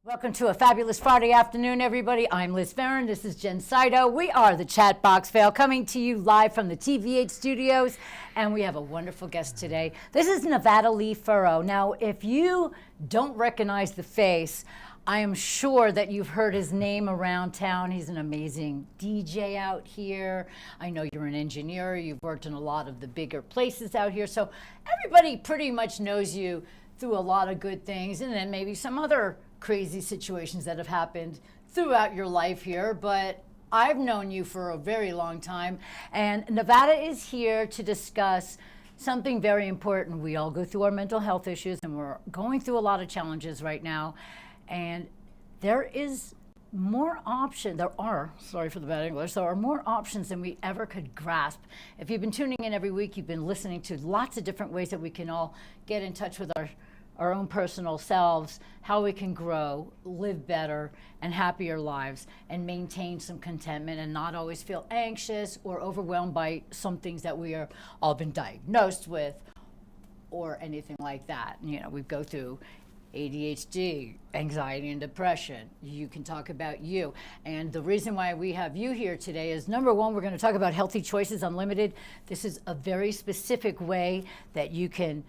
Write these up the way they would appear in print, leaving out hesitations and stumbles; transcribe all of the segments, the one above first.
Welcome to a fabulous Friday afternoon, everybody. I'm Liz Farron. This is Jen Saito. We are the Chat Box Fail, coming to you live from the TV8 studios, and we have a wonderful guest today. This is Nevada Lee Furrow. Now, if you don't recognize the face, I am sure that you've heard his name around town. He's an amazing DJ out here. I know you're an engineer. You've worked in a lot of the bigger places out here. So everybody pretty much knows you through a lot of good things, and then maybe some other crazy situations that have happened throughout your life here. But I've known you for a very long time, and Nevada is here to discuss something very important. We all go through our mental health issues, and we're going through a lot of challenges right now. And there is more option. There are, sorry for the bad English, there are more options than we ever could grasp. If you've been tuning in every week, you've been listening to lots of different ways that we can all get in touch with our own personal selves, how we can grow, live better and happier lives, and maintain some contentment and not always feel anxious or overwhelmed by some things that we are all been diagnosed with or anything like that. You know, we go through ADHD, anxiety and depression. You can talk about you. And the reason why we have you here today is, number one, we're going to talk about Healthy Choices Unlimited. This is a very specific way that you can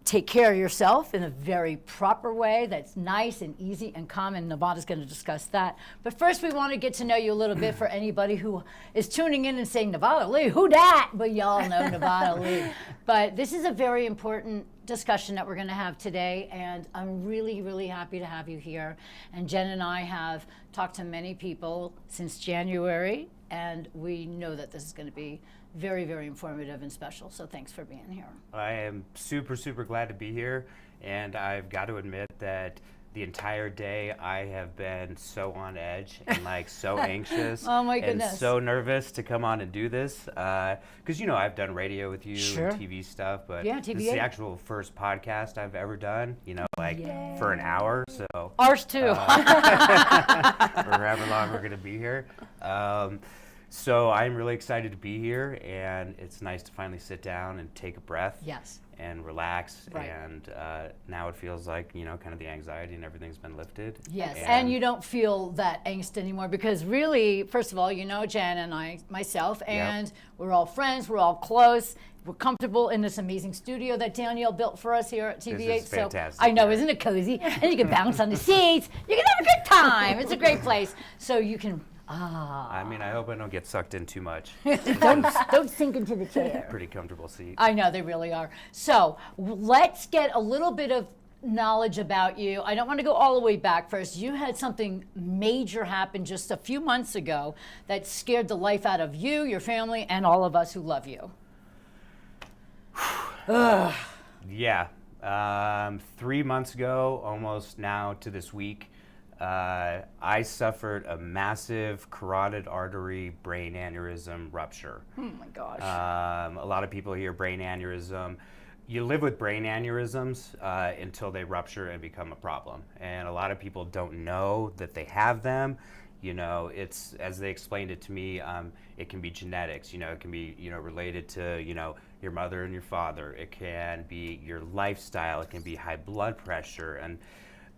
take care of yourself in a very proper way that's nice and easy and calm, and Nevada's going to discuss that. But first, we want to get to know you a little bit for anybody who is tuning in and saying, Nevada Lee, who dat? But y'all know Nevada Lee. But this is a very important discussion that we're going to have today, and I'm really, really happy to have you here. And Jen and I have talked to many people since January, and we know that this is going to be very, very informative and special. So thanks for being here. I am super, super glad to be here, and I've got to admit that the entire day I have been so on edge and like so anxious oh my and goodness. so nervous to come on and do this, because you know I've done radio with you Sure. and TV stuff, but Yeah, this is TV8. the actual first podcast I've ever done, you know, like Yay. for an hour, so Ours too. or however long we're gonna be here. So I'm really excited to be here, and it's nice to finally sit down and take a breath. Yes. And relax, Right. and now it feels like, you know, kind of the anxiety and everything's been lifted. Yes, and you don't feel that angst anymore, because really, first of all, you know Jen and I, myself, and we're all friends, we're all close, we're comfortable in this amazing studio that Danielle built for us here at TV8. This is fantastic. So I know, isn't it cozy? And you can bounce on the seats, you can have a good time. It's a great place. So you can, I mean, I hope I don't get sucked in too much. don't sink into the chair. Pretty comfortable seat. I know, they really are. So let's get a little bit of knowledge about you. I don't want to go all the way back first. You had something major happen just a few months ago that scared the life out of you, your family, and all of us who love you. Yeah. 3 months ago, almost now to this week, I suffered a massive carotid artery brain aneurysm rupture. Oh my gosh. A lot of people hear brain aneurysm. You live with brain aneurysms until they rupture and become a problem. And a lot of people don't know that they have them. You know, it's, as they explained it to me, it can be genetics, you know, it can be, you know, related to, you know, your mother and your father. It can be your lifestyle. It can be high blood pressure. And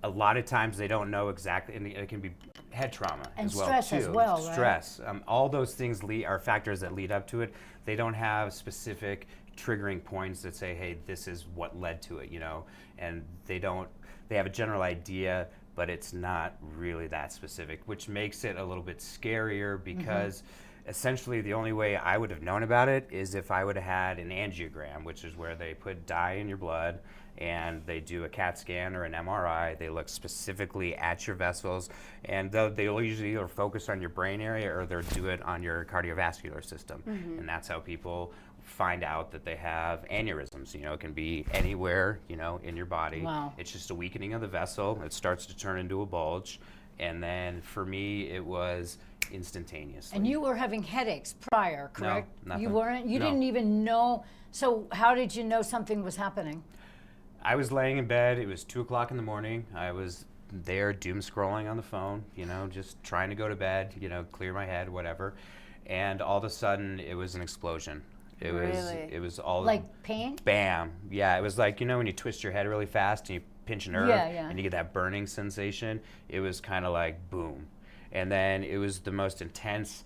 a lot of times they don't know exactly, and it can be head trauma and as well, stress too. as well, right? Stress. All those things are factors that lead up to it. They don't have specific triggering points that say, hey, this is what led to it, you know, and they have a general idea, but it's not really that specific, which makes it a little bit scarier, because essentially the only way I would have known about it is if I would have had an angiogram, which is where they put dye in your blood and they do a CAT scan or an MRI. They look specifically at your vessels, and they'll usually either focus on your brain area or they'll do it on your cardiovascular system. And that's how people find out that they have aneurysms. You know, it can be anywhere, you know, in your body. Wow. It's just a weakening of the vessel. It starts to turn into a bulge. And then for me, it was instantaneously. And you were having headaches prior, correct? No, nothing. You weren't? You No. didn't even know. So how did you know something was happening? I was laying in bed. It was 2 o'clock in the morning. I was there doom scrolling on the phone, you know, just trying to go to bed, you know, clear my head, whatever. And all of a sudden, it was an explosion. It was all like pain? Bam. Yeah, it was like, you know, when you twist your head really fast and you pinch a nerve, and you get that burning sensation. It was kind of like boom. And then it was the most intense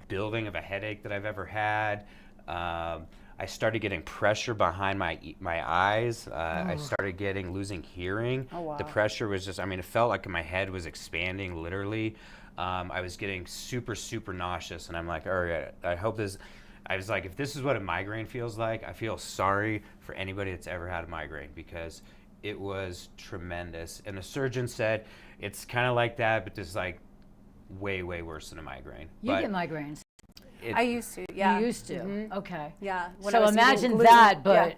building of a headache that I've ever had. I started getting pressure behind my eyes. I started losing hearing. Oh, wow. The pressure was just, I mean, it felt like my head was expanding literally. I was getting super, super nauseous, and I'm like, all right, I was like, if this is what a migraine feels like, I feel sorry for anybody that's ever had a migraine, because it was tremendous. And the surgeon said, it's kind of like that, but just like way, way worse than a migraine. You get migraines. I used to, yeah. You used to? Okay. Yeah. So imagine that, but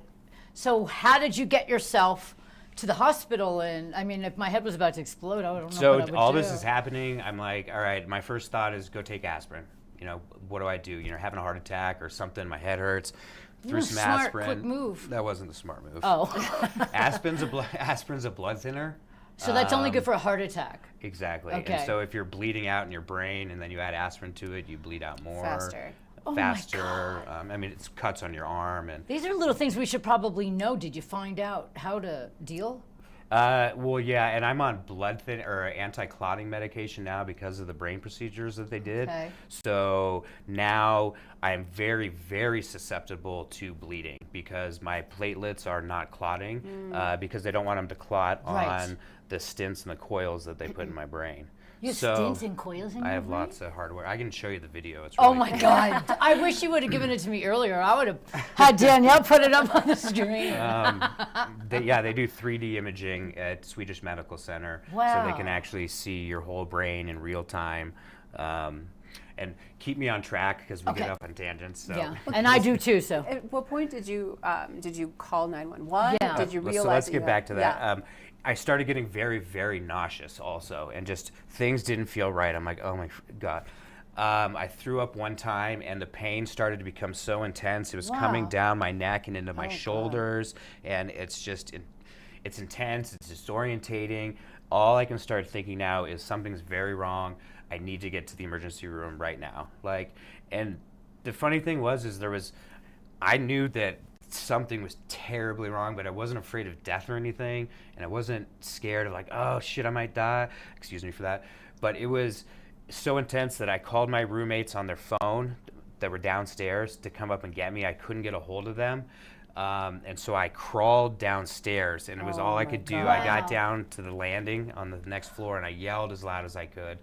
so how did you get yourself to the hospital? And I mean, if my head was about to explode, I don't know what I would do. So all this is happening. I'm like, all right, my first thought is go take aspirin. You know, what do I do? You know, having a heart attack or something, my head hurts. Threw some smart, aspirin. quick move. That wasn't the smart move. Oh. Aspirin's a blood thinner. So that's only good for a heart attack. Exactly. Okay. And so if you're bleeding out in your brain and then you add aspirin to it, you bleed out more. Faster. Oh faster. I mean, it's cuts on your arm. And these are little things we should probably know. Did you find out how to deal? Well, yeah, and I'm on blood thin or anti-clotting medication now because of the brain procedures that they did. Okay. So now I'm very, very susceptible to bleeding because my platelets are not clotting because they don't want them to clot on the stents and the coils that they put in my brain. You have stents and coils in your I have brain? lots of hardware. I can show you the video. It's really Oh my God. I wish you would have given it to me earlier. I would have had Danielle put it up on the screen. They do 3D imaging at Swedish Medical Center. Wow. So they can actually see your whole brain in real time. And keep me on track because we get off on tangents. So. Yeah, and I do too, so. At what point did you call 911? Yeah. Did you realize So let's that get you back to that. Yeah. I started getting very, very nauseous also, and just things didn't feel right. I'm like, oh my God. I threw up one time, and the pain started to become so intense. It was coming down my neck and into my shoulders, and it's just, it's intense. It's disorientating. All I can start thinking now is something's very wrong. I need to get to the emergency room right now. And the funny thing was, I knew that something was terribly wrong, but I wasn't afraid of death or anything, and I wasn't scared of like, oh shit, I might die. Excuse me for that. But it was so intense that I called my roommates on their phone that were downstairs to come up and get me. I couldn't get a hold of them. And so I crawled downstairs, and it was all I could do. I got down to the landing on the next floor, and I yelled as loud as I could.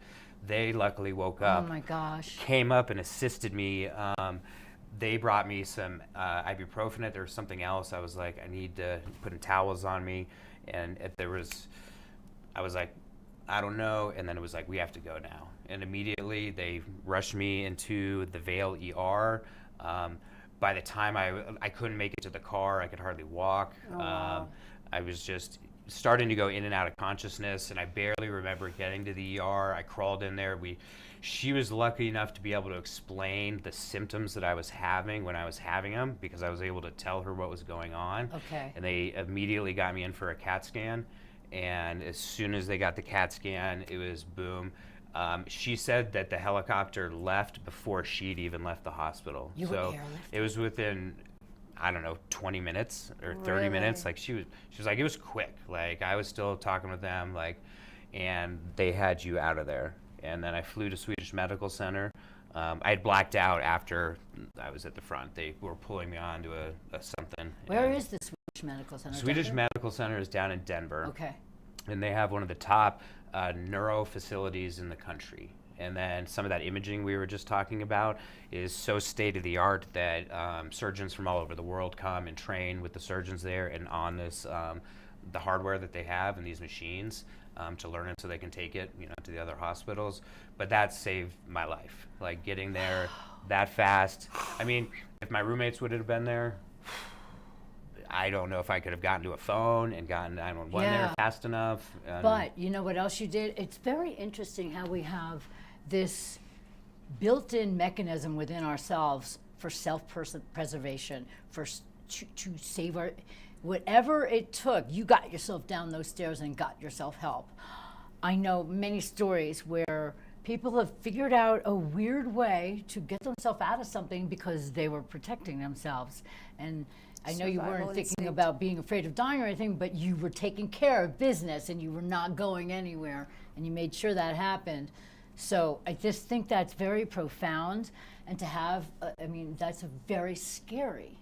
They luckily woke up. Oh my gosh. Came up and assisted me. They brought me some ibuprofen. There was something else. I was like, I need to put towels on me. And I was like, I don't know. And then it was like, we have to go now. And immediately they rushed me into the Vale ER. By the time I couldn't make it to the car, I could hardly walk. I was just starting to go in and out of consciousness, and I barely remember getting to the ER. I crawled in there. She was lucky enough to be able to explain the symptoms that I was having when I was having them, because I was able to tell her what was going on. Okay. And they immediately got me in for a CAT scan. And as soon as they got the CAT scan, it was boom. She said that the helicopter left before she'd even left the hospital. You were airlifted? It was within, I don't know, 20 minutes or 30 minutes. Like she was like, it was quick. Like I was still talking with them, like, and they had you out of there. And then I flew to Swedish Medical Center. I had blacked out after I was at the front. They were pulling me onto a something. Where is the Swedish Medical Center? Swedish Denver? Medical Center is down in Denver. Okay. And they have one of the top neuro facilities in the country. And then some of that imaging we were just talking about is so state of the art that surgeons from all over the world come and train with the surgeons there and on this the hardware that they have and these machines to learn it so they can take it, to the other hospitals. But that saved my life. Like getting there that fast. I mean, if my roommates would have been there, I don't know if I could have gotten to a phone and gotten 911 there fast enough. But you know what else you did? It's very interesting how we have this built-in mechanism within ourselves for self-preservation, to save our, whatever it took, you got yourself down those stairs and got yourself help. I know many stories where people have figured out a weird way to get themselves out of something because they were protecting themselves. And I know you Survival weren't thinking instinct. about being afraid of dying or anything, but you were taking care of business and you were not going anywhere, and you made sure that happened. So I just think that's very profound, and to have, I mean, that's very scary.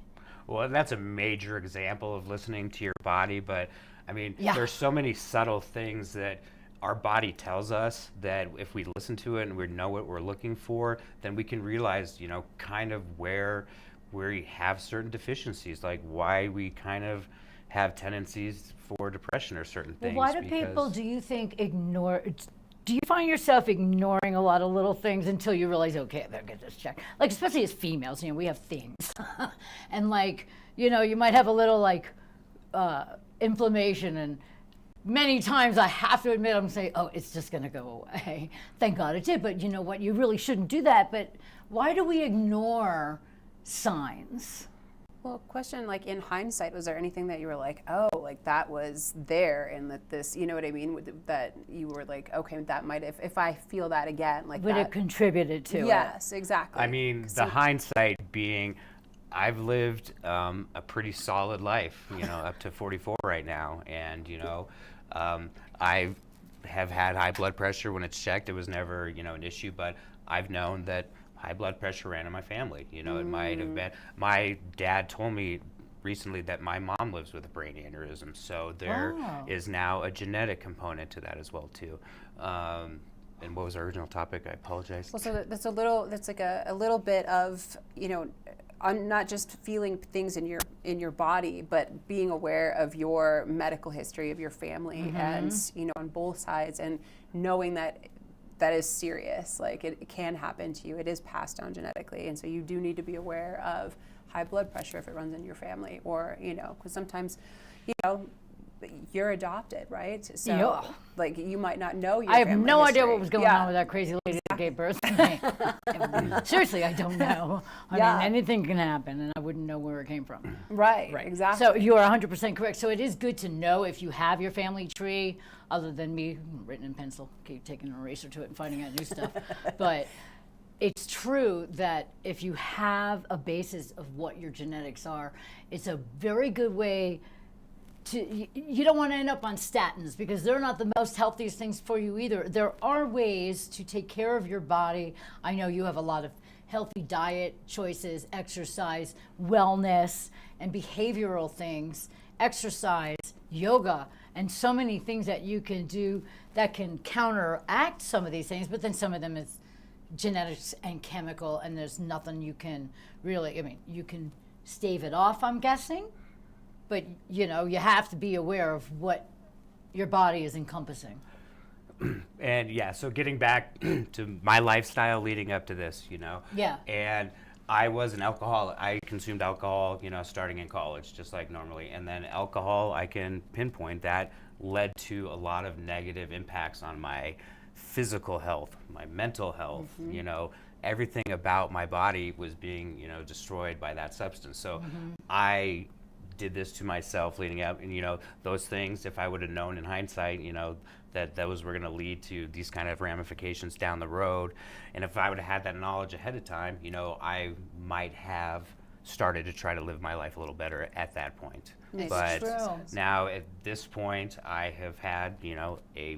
Well, that's a major example of listening to your body, but I mean, Yeah. there's so many subtle things that our body tells us that if we listen to it and we know what we're looking for, then we can realize, you know, kind of where we have certain deficiencies, like why we kind of have tendencies for depression or certain Well, things. why do people, do you think, do you find yourself ignoring a lot of little things until you realize, okay, I better get this checked? Like, especially as females, you know, we have things. And like, you know, you might have a little like inflammation, and many times I have to admit, I'm saying, oh, it's just gonna go away. Thank God it did, but you know what, you really shouldn't do that. But why do we ignore signs? Well, question, like in hindsight, was there anything that you were like, oh, like that was there, and that this, you know what I mean, that you were like, okay, that might, if I feel that again, like Would that. it contributed to it? Yes, exactly. I mean, the hindsight being, I've lived a pretty solid life, you know, up to 44 right now, and you know, I have had high blood pressure. When it's checked, it was never, you know, an issue, but I've known that high blood pressure ran in my family. You know, it might have been, my dad told me recently that my mom lives with a brain aneurysm, so there is now a genetic component to that as well too. And what was our original topic? I apologize. Well, so that's like a little bit of, you know, I'm not just feeling things in your body, but being aware of your medical history of your family, and you know, on both sides, and knowing that that is serious. Like it can happen to you. It is passed down genetically, and so you do need to be aware of high blood pressure if it runs in your family, or you know, because sometimes, you know, you're adopted, right? So Yeah. like you might not know your I have family no idea history. what was going on with that crazy lady that gave birth to me. Seriously, I don't know. I Yeah. mean, anything can happen, and I wouldn't know where it came from. Right, exactly. So you are 100% correct. So it is good to know if you have your family tree, other than me, written in pencil, keep taking an eraser to it and finding out new stuff. But it's true that if you have a basis of what your genetics are, it's a very good way to, you don't want to end up on statins, because they're not the most healthiest things for you either. There are ways to take care of your body. I know you have a lot of healthy diet choices, exercise, wellness, and behavioral things, exercise, yoga, and so many things that you can do that can counteract some of these things, but then some of them is genetics and chemical, and there's nothing you can really, I mean, you can stave it off, I'm guessing, but you know, you have to be aware of what your body is encompassing. And yeah, so getting back to my lifestyle leading up to this, you know. Yeah. And I was an alcoholic. I consumed alcohol, you know, starting in college, just like normally. And then alcohol, I can pinpoint that led to a lot of negative impacts on my physical health, my mental health, you know, everything about my body was being, you know, destroyed by that substance. So I did this to myself leading up, and you know, those things, if I would have known in hindsight, you know, that those were going to lead to these kind of ramifications down the road, and if I would have had that knowledge ahead of time, you know, I might have started to try to live my life a little better at that point. It's But true. now at this point, I have had, you know, a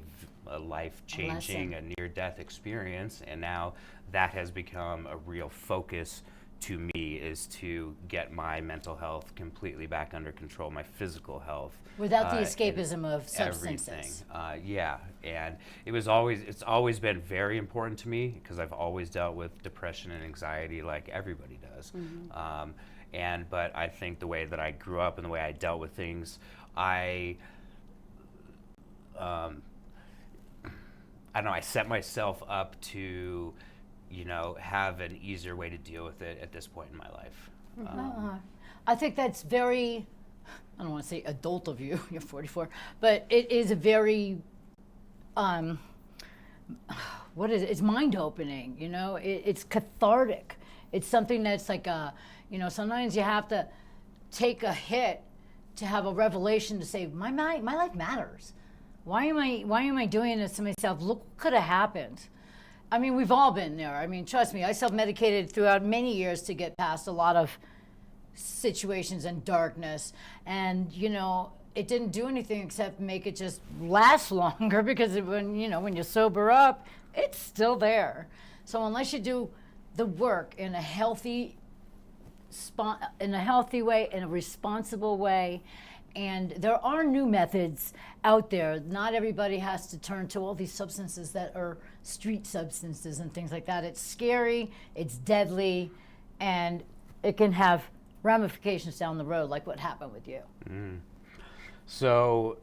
life-changing, a near-death experience, and now that has become a real focus to me, is to get my mental health completely back under control, my physical health. Without the and escapism of everything. substances. Yeah, and it's always been very important to me, because I've always dealt with depression and anxiety like everybody does. But I think the way that I grew up and the way I dealt with things, I don't know, I set myself up to, you know, have an easier way to deal with it at this point in my life. I think that's very, I don't want to say adult of you, you're 44, but it is a very, what is it? It's mind-opening, you know? It's cathartic. It's something that's like you know, sometimes you have to take a hit to have a revelation to say, my life matters. Why am I doing this to myself? Look what could have happened. I mean, we've all been there. I mean, trust me, I self-medicated throughout many years to get past a lot of situations and darkness. And, you know, it didn't do anything except make it just last longer because when you sober up, it's still there. So unless you do the work in a healthy way, in a responsible way, and there are new methods out there. Not everybody has to turn to all these substances that are street substances and things like that. It's scary, it's deadly, and it can have ramifications down the road, like what happened with you. So,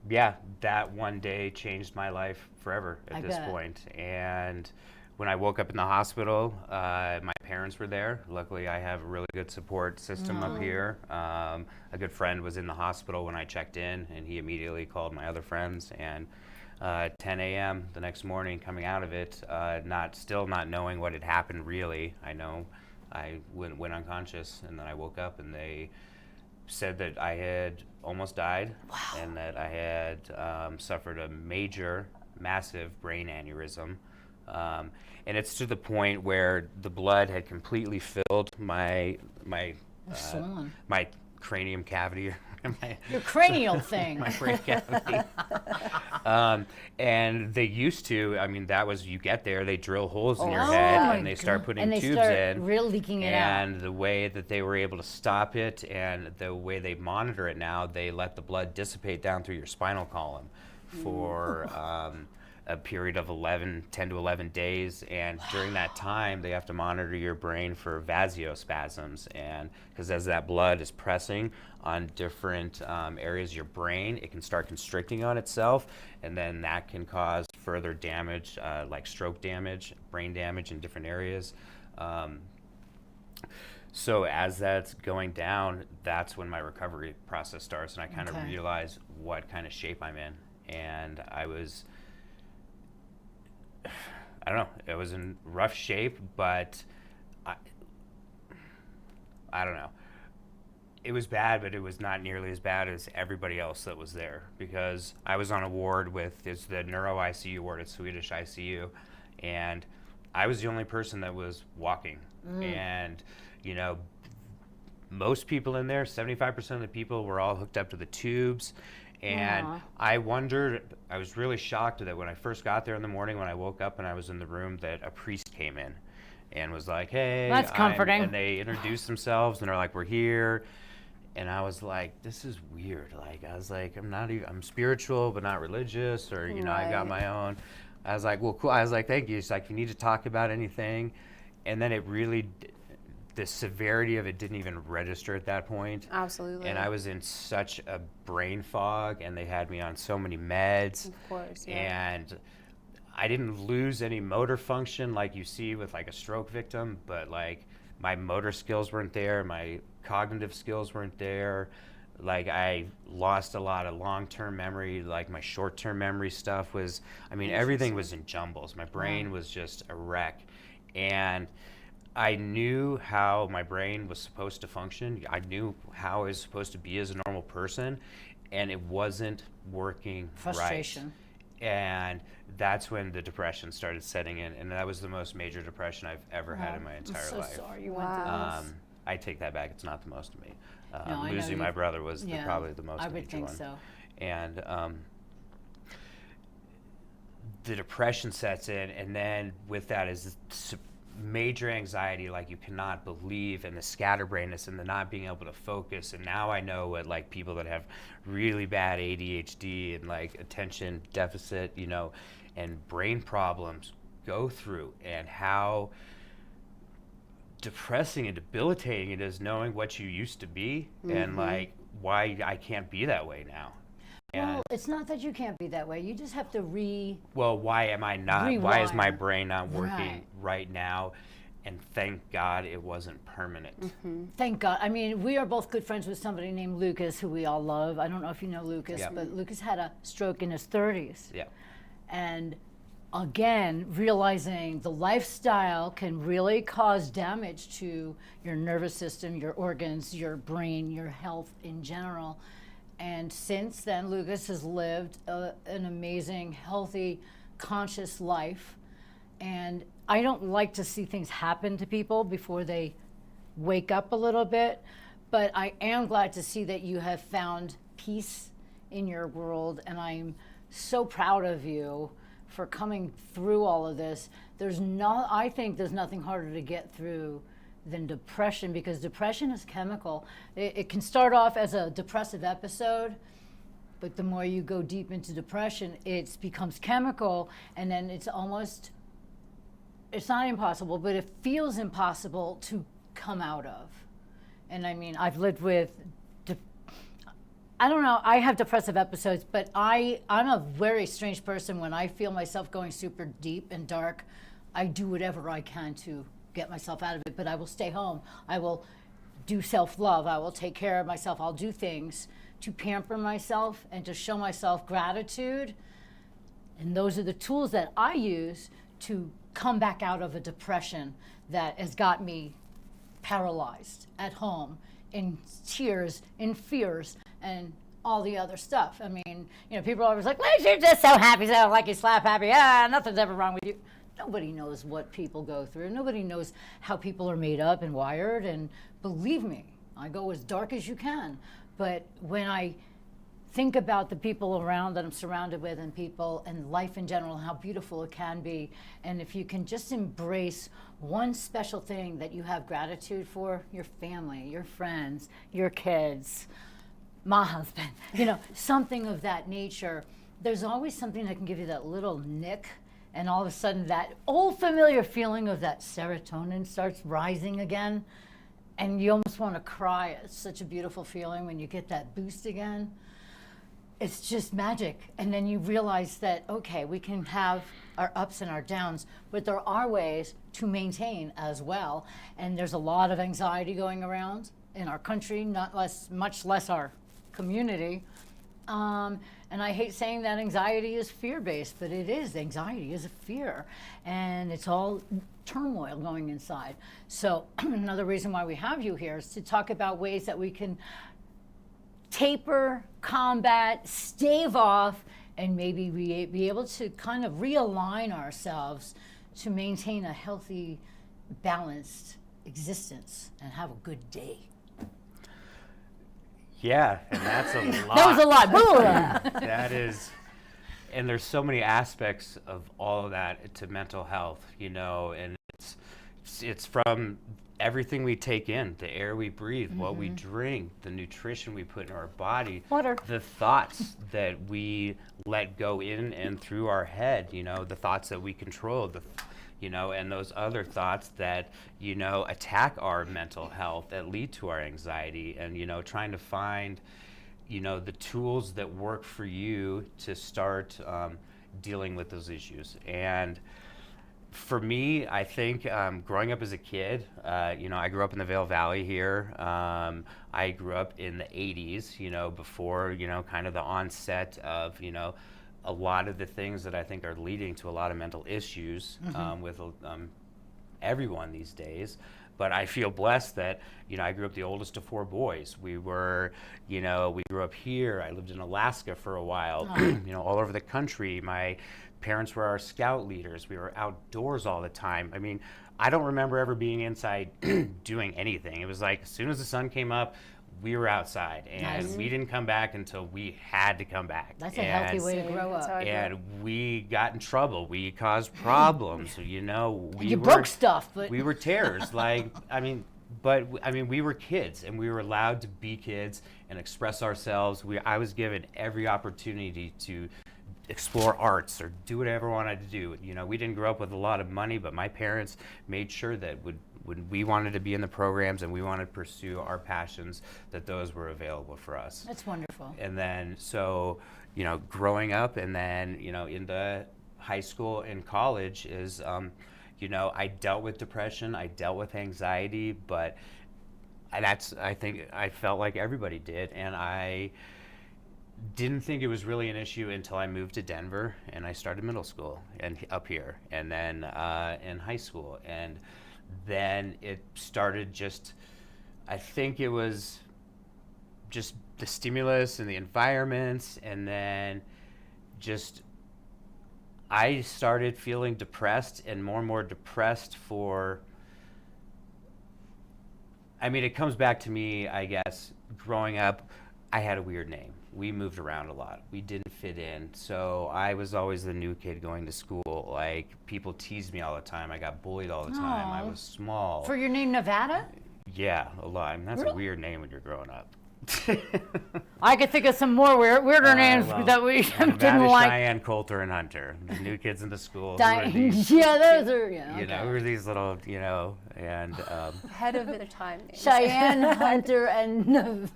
yeah, that one day changed my life forever at this point. And when I woke up in the hospital, my parents were there. Luckily, I have a really good support system up here. A good friend was in the hospital when I checked in, and he immediately called my other friends. And 10 a.m. the next morning, coming out of it, still not knowing what had happened really. I know I went unconscious, and then I woke up, and they said that I had almost died, and that I had suffered a massive brain aneurysm. And it's to the point where the blood had completely filled my cranium cavity. Your cranial thing. My brain cavity. And they used to, I mean, that was, you get there, they drill holes in your head, and they start putting tubes in. Real leaking it out. And the way that they were able to stop it and the way they monitor it now, they let the blood dissipate down through your spinal column for a period of 10 to 11 days, and during that time they have to monitor your brain for vasospasms, and because as that blood is pressing on different areas of your brain, it can start constricting on itself, and then that can cause further damage, like stroke damage, brain damage in different areas. So as that's going down, that's when my recovery process starts, and I kind of realize what kind of shape I'm in. And I don't know, it was in rough shape, but I don't know. It was bad, but it was not nearly as bad as everybody else that was there, because I was on a ward it's the neuro ICU ward at Swedish ICU, and I was the only person that was walking. And, you know, most people in there, 75% of the people were all hooked up to the tubes. And I was really shocked that when I first got there in the morning, when I woke up and I was in the room, that a priest came in and was like, hey. That's comforting. And they introduced themselves and they're like, we're here. And I was like, this is weird. Like, I was like, I'm spiritual, but not religious, or, you know, I got my own. I was like, well, cool. I was like, thank you. It's like, if you need to talk about anything. And then it really, the severity of it didn't even register at that point. Absolutely. And I was in such a brain fog, and they had me on so many meds. Of course, yeah. And I didn't lose any motor function like you see with like a stroke victim, but like my motor skills weren't there, my cognitive skills weren't there. Like I lost a lot of long-term memory, like my short-term memory stuff was, I mean, everything was in jumbles. My brain was just a wreck. And I knew how my brain was supposed to function. I knew how I was supposed to be as a normal person, and it wasn't working Frustration. right. And that's when the depression started setting in, and that was the most major depression I've ever had in my entire life. I'm so sorry you went through this. I take that back. It's not the most to me. No, losing my brother was probably the most I major would think one. so. And the depression sets in, and then with that is major anxiety, like you cannot believe, and the scatterbrainness and the not being able to focus. And now I know what like people that have really bad ADHD and like attention deficit, you know, and brain problems go through, and how depressing and debilitating it is knowing what you used to be and like why I can't be that way now. Well, it's not that you can't be that way. You just have to well, why am I not? Rewire. Why is my brain not working right now? And thank God it wasn't permanent. Thank God. I mean, we are both good friends with somebody named Lucas, who we all love. I don't know if you know Lucas, but Lucas had a stroke in his 30s. Yeah. And again, realizing the lifestyle can really cause damage to your nervous system, your organs, your brain, your health in general. And since then, Lucas has lived an amazing, healthy, conscious life. And I don't like to see things happen to people before they wake up a little bit, but I am glad to see that you have found peace in your world, and I'm so proud of you for coming through all of this. I think there's nothing harder to get through than depression, because depression is chemical. It can start off as a depressive episode, but the more you go deep into depression, it becomes chemical, and then it's not impossible, but it feels impossible to come out of. And I mean, I've lived with, I don't know, I have depressive episodes, but I'm a very strange person. When I feel myself going super deep and dark, I do whatever I can to get myself out of it, but I will stay home. I will do self-love. I will take care of myself. I'll do things to pamper myself and to show myself gratitude. And those are the tools that I use to come back out of a depression that has got me paralyzed at home, in tears, in fears, and all the other stuff. I mean, people are always like, well, you're just so happy, so like you slap happy. Nothing's ever wrong with you. Nobody knows what people go through. Nobody knows how people are made up and wired. And believe me, I go as dark as you can. But when I think about the people around that I'm surrounded with, and people and life in general, how beautiful it can be, and if you can just embrace one special thing that you have gratitude for, your family, your friends, your kids, my husband, something of that nature, there's always something that can give you that little nick, and all of a sudden that old familiar feeling of that serotonin starts rising again, and you almost want to cry. It's such a beautiful feeling when you get that boost again. It's just magic. And then you realize that, okay, we can have our ups and our downs, but there are ways to maintain as well. And there's a lot of anxiety going around in our country, much less our community. And I hate saying that anxiety is fear-based, but it is. Anxiety is a fear, and it's all turmoil going inside. So another reason why we have you here is to talk about ways that we can taper, combat, stave off, and maybe be able to kind of realign ourselves to maintain a healthy, balanced existence and have a good day. Yeah, and that's a lot. That was a lot. That is, and there's so many aspects of all of that to mental health, and it's from everything we take in, the air we breathe, what we drink, the nutrition we put in our body, water, the thoughts that we let go in and through our head, the thoughts that we control, and those other thoughts that, attack our mental health, that lead to our anxiety, and, trying to find, the tools that work for you to start dealing with those issues. And for me, I think growing up as a kid, I grew up in the Vail Valley here. I grew up in the 80s, before, kind of the onset of, a lot of the things that I think are leading to a lot of mental issues with everyone these days. But I feel blessed that, I grew up the oldest of 4 boys. We were, we grew up here. I lived in Alaska for a while, all over the country. My parents were our scout leaders. We were outdoors all the time. I mean, I don't remember ever being inside doing anything. It was like as soon as the sun came up, we were outside, and we didn't come back until we had to come back. That's a healthy way to grow up. And we got in trouble. We caused problems. We broke stuff, but we were terrors. We were kids, and we were allowed to be kids and express ourselves. I was given every opportunity to explore arts or do whatever I wanted to do. We didn't grow up with a lot of money, but my parents made sure that when we wanted to be in the programs and we wanted to pursue our passions, that those were available for us. That's wonderful. And then, so, growing up, and then, into high school and college is, I dealt with depression, I dealt with anxiety, but I think I felt like everybody did. And I didn't think it was really an issue until I moved to Denver and I started middle school and up here, and then in high school. And then it started I think it was just the stimulus and the environments, and then I started feeling depressed and more depressed for, I mean, it comes back to me, I guess, growing up, I had a weird name. We moved around a lot. We didn't fit in. So I was always the new kid going to school. Like, people teased me all the time. I got bullied all the time. I Aw. was small. For your name, Nevada? Yeah, a lot. I mean, that's a Really? weird name when you're growing up. I could think of some more weirder names Well, that we Nevada, didn't like. Cheyenne, Coulter, and Hunter. The new kids in the school. Di- Who are these, yeah, those are, yeah. you know, okay. who are these little, you know, and Ahead of their time. names. Cheyenne, Hunter, and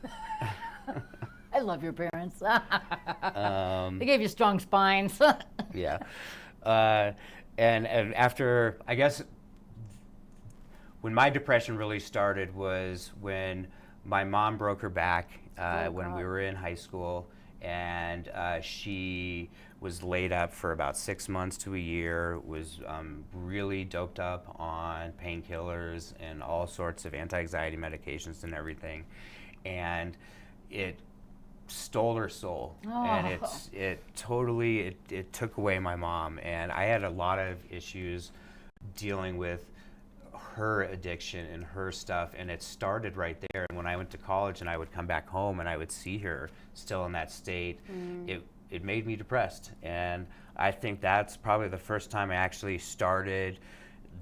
I love your parents. They gave you strong spines. yeah. And after, I guess, when my depression really started was when my mom broke her back when we were in high school, and she was laid up for about 6 months to a year, was really doped up on painkillers and all sorts of anti-anxiety medications and everything. And it stole her soul. And it totally took away my mom. And I had a lot of issues dealing with her addiction and her stuff, and it started right there. And when I went to college and I would come back home and I would see her still in that state, it made me depressed. And I think that's probably the first time I actually started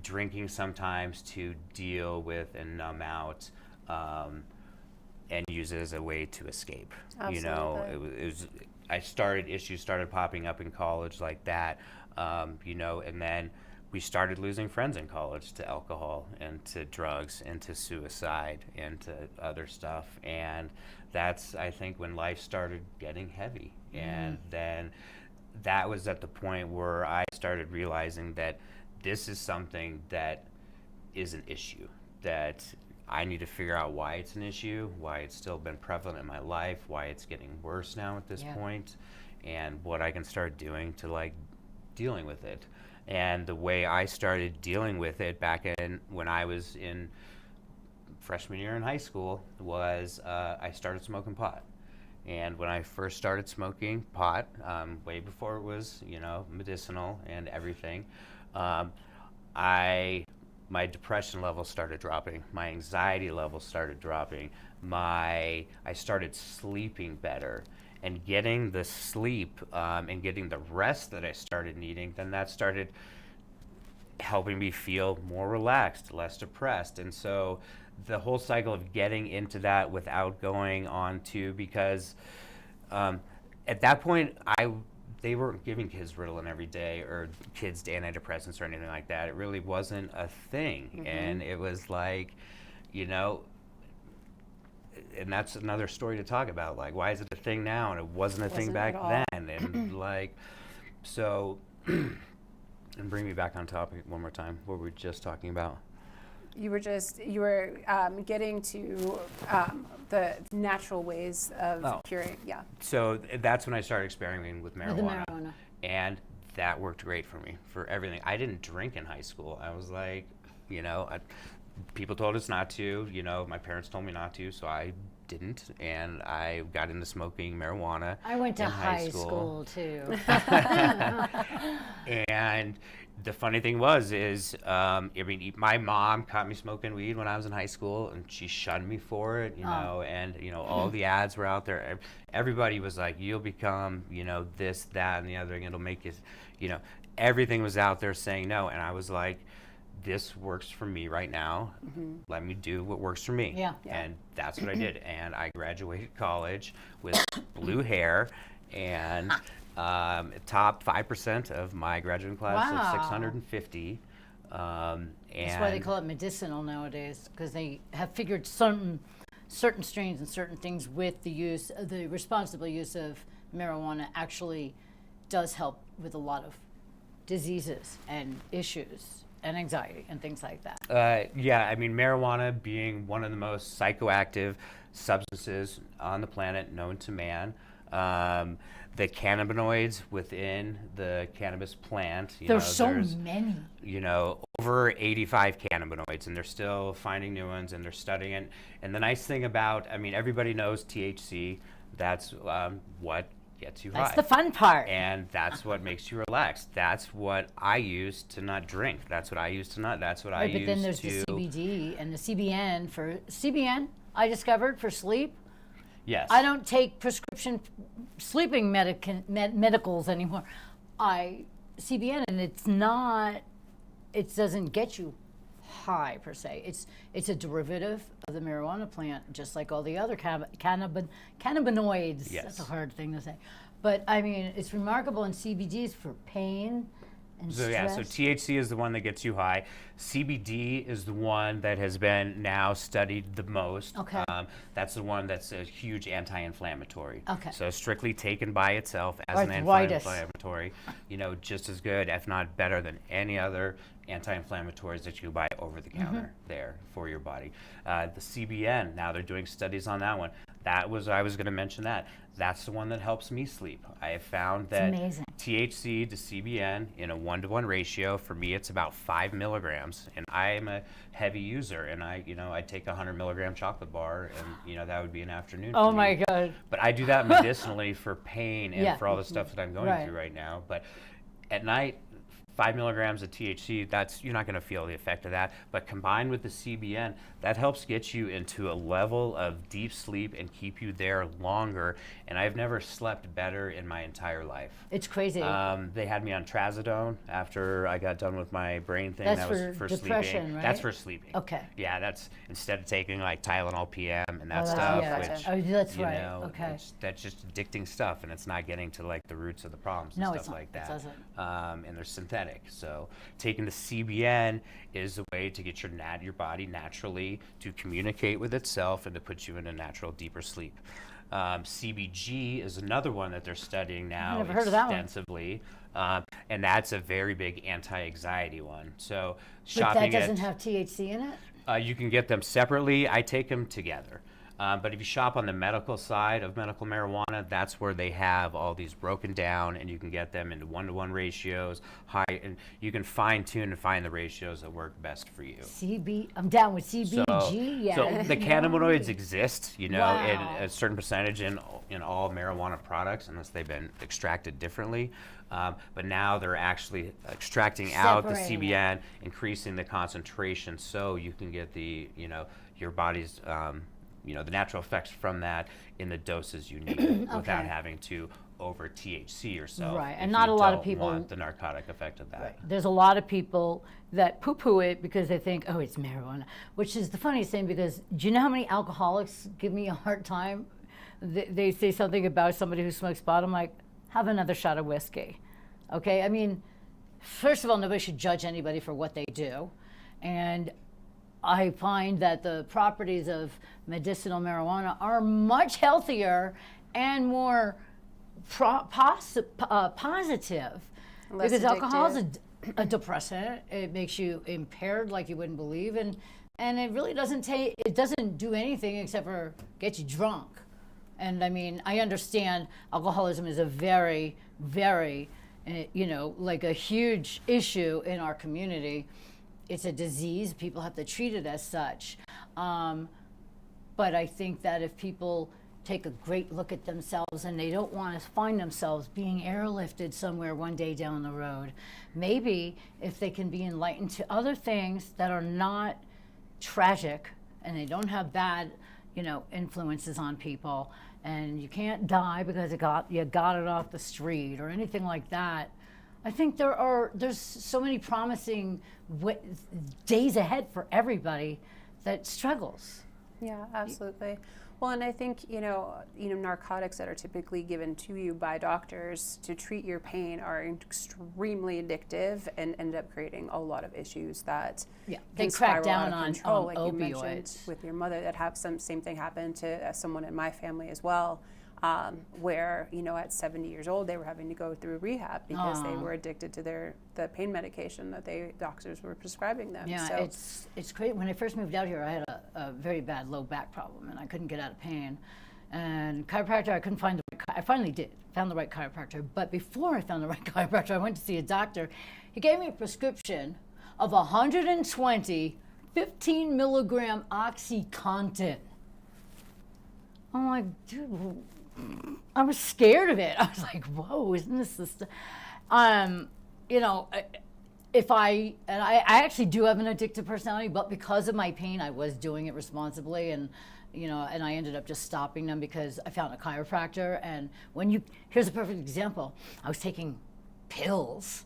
drinking sometimes to deal with and numb out, and use it as a way to escape. You know, issues started popping up in college like that, you know, and then we started losing friends in college to alcohol and to drugs and to suicide and to other stuff. And that's, I think, when life started getting heavy. And then that was at the point where I started realizing that this is something that is an issue, that I need to figure out why it's an issue, why it's still been prevalent in my life, why it's getting worse now at this point, and what I can start doing to, like, dealing with it. And the way I started dealing with it back in when I was in freshman year in high school was I started smoking pot. And when I first started smoking pot, way before it was, you know, medicinal and everything, my depression levels started dropping. My anxiety levels started dropping. I started sleeping better. And getting the sleep and getting the rest that I started needing, then that started helping me feel more relaxed, less depressed. And so the whole cycle of getting into that without going on to, because at that point, they weren't giving kids Ritalin every day or kids antidepressants or anything like that. It really wasn't a thing. And it was like, you know, and that's another story to talk about. Like, why is it a thing now and it wasn't a thing back then? And like, so, and bring me back on topic one more time. What were we just talking about? You were getting to the natural ways of curing. Yeah. So that's when I started experimenting with With the marijuana. and that worked great for me for everything. I didn't drink in high school. I was like, you know, people told us not to, you know, my parents told me not to, so I didn't, and I got into smoking marijuana. I went to in high school too. And the funny thing is, I mean, my mom caught me smoking weed when I was in high school, and she shunned me for it, you know, and, you know, all the ads were out there. Everybody was like, you'll become, you know, this, that, and the other thing. It'll make you, you know, everything was out there saying no. And I was like, this works for me right now. Let me do what works for me. Yeah. And that's what I did. And I graduated college with blue hair and top 5% of my graduating class Wow. of 650. And That's why they call it medicinal nowadays, because they have figured certain strains and certain things with the responsible use of marijuana actually does help with a lot of diseases and issues and anxiety and things like that. Yeah, I mean, marijuana being one of the most psychoactive substances on the planet known to man. The cannabinoids within the cannabis plant. There's so many. You know, over 85 cannabinoids, and they're still finding new ones, and they're studying it. And the nice thing about, I mean, everybody knows THC. That's what gets you high. That's the fun part. And that's what makes you relax. That's what I use to not drink. That's what I use to not. That's what I Right, use but then there's to. the CBD and the CBN. For CBN, I discovered for sleep. Yes. I don't take prescription sleeping medicals anymore. CBN, and it's not. It doesn't get you high per se. It's a derivative of the marijuana plant, just like all the other cannabinoids. Yes. That's a hard thing to say, but I mean it's remarkable. And CBD is for pain and So stress. so THC is the one that gets you high. CBD is the one that has been now studied the most. Okay. That's the one that's a huge anti-inflammatory. Okay. So strictly taken by itself as an Arthritis. anti-inflammatory, just as good, if not better than any other anti-inflammatories that you buy over the counter there for your body. The CBN, now they're doing studies on that one. I was going to mention that. That's the one that helps me sleep. I have found that amazing. THC to CBN in a 1-to-1 ratio, for me it's about 5 milligrams, and I'm a heavy user, and I take a 100 milligram chocolate bar, and that would be an afternoon Oh for me. my God. But I do that medicinally for pain and Yeah. for all the stuff that I'm going Right. through right now. But at night, 5 milligrams of THC, you're not going to feel the effect of that. But combined with the CBN, that helps get you into a level of deep sleep and keep you there longer. And I've never slept better in my entire life. It's crazy. They had me on trazodone after I got done with my brain thing. That's that was for for depression, sleeping. right? That's for sleeping. Okay. Yeah, that's instead of taking like Tylenol PM and that Oh, stuff, yeah. which Gotcha. Oh, that's you right. know, Okay. that's just addicting stuff, and it's not getting to like the roots of the problems and No, stuff it's not. like It that. doesn't. And they're synthetic. So taking the CBN is a way to get your body naturally to communicate with itself and to put you in a natural, deeper sleep. CBG is another one that they're studying now never heard of that one. extensively, and that's a very big anti-anxiety one. So But shopping that doesn't at have THC in it? you can get them separately. I take them together. But if you shop on the medical side of medical marijuana, that's where they have all these broken down, and you can get them into 1-to-1 ratios, and you can fine tune and find the ratios that work best for you. I'm down with CBG. So Yeah. the cannabinoids exist, Wow. in a certain percentage in all marijuana products, unless they've been extracted differently. But now they're actually extracting out the Separating it. CBN, increasing the concentration, so you can get your body's the natural effects from that in the doses you need without having to over THC yourself. Right, if and not you a lot of don't people- want the narcotic effect of that. Right. There's a lot of people that poo-poo it because they think, oh, it's marijuana, which is the funniest thing, because do you know how many alcoholics give me a hard time? They say something about somebody who smokes pot. I'm like, have another shot of whiskey. Okay, I mean, first of all, nobody should judge anybody for what they do. And I find that the properties of medicinal marijuana are much healthier and more positive. Less Because alcohol is addictive. a depressant. It makes you impaired like you wouldn't believe, and it really doesn't do anything except for get you drunk. And I mean, I understand alcoholism is a very, very, like a huge issue in our community. It's a disease. People have to treat it as such. But I think that if people take a great look at themselves and they don't want to find themselves being airlifted somewhere one day down the road, maybe if they can be enlightened to other things that are not tragic and they don't have bad, influences on people, and you can't die because you got it off the street or anything like that. I think there's so many promising days ahead for everybody that struggles. Yeah, absolutely. Well, and I think, narcotics that are typically given to you by doctors to treat your pain are extremely addictive and end up creating a lot of issues that Yeah, can they crack spiral out down of on control, like you mentioned opioids. with your mother, that have same thing happen to someone in my family as well. Where at 70 years old they were having to go through rehab because they were addicted to the pain medication that doctors were prescribing them. Yeah, so, it's great. When I first moved out here, I had a very bad low back problem, and I couldn't get out of pain. And chiropractor, I couldn't find I finally found the right chiropractor. But before I found the right chiropractor, I went to see a doctor. He gave me a prescription of 120 15 milligram OxyContin. I'm like, dude, I was scared of it. I was like, whoa, isn't this the stuff? You know, I actually do have an addictive personality, but because of my pain, I was doing it responsibly, and you know, and I ended up just stopping them because I found a chiropractor. And here's a perfect example. I was taking pills,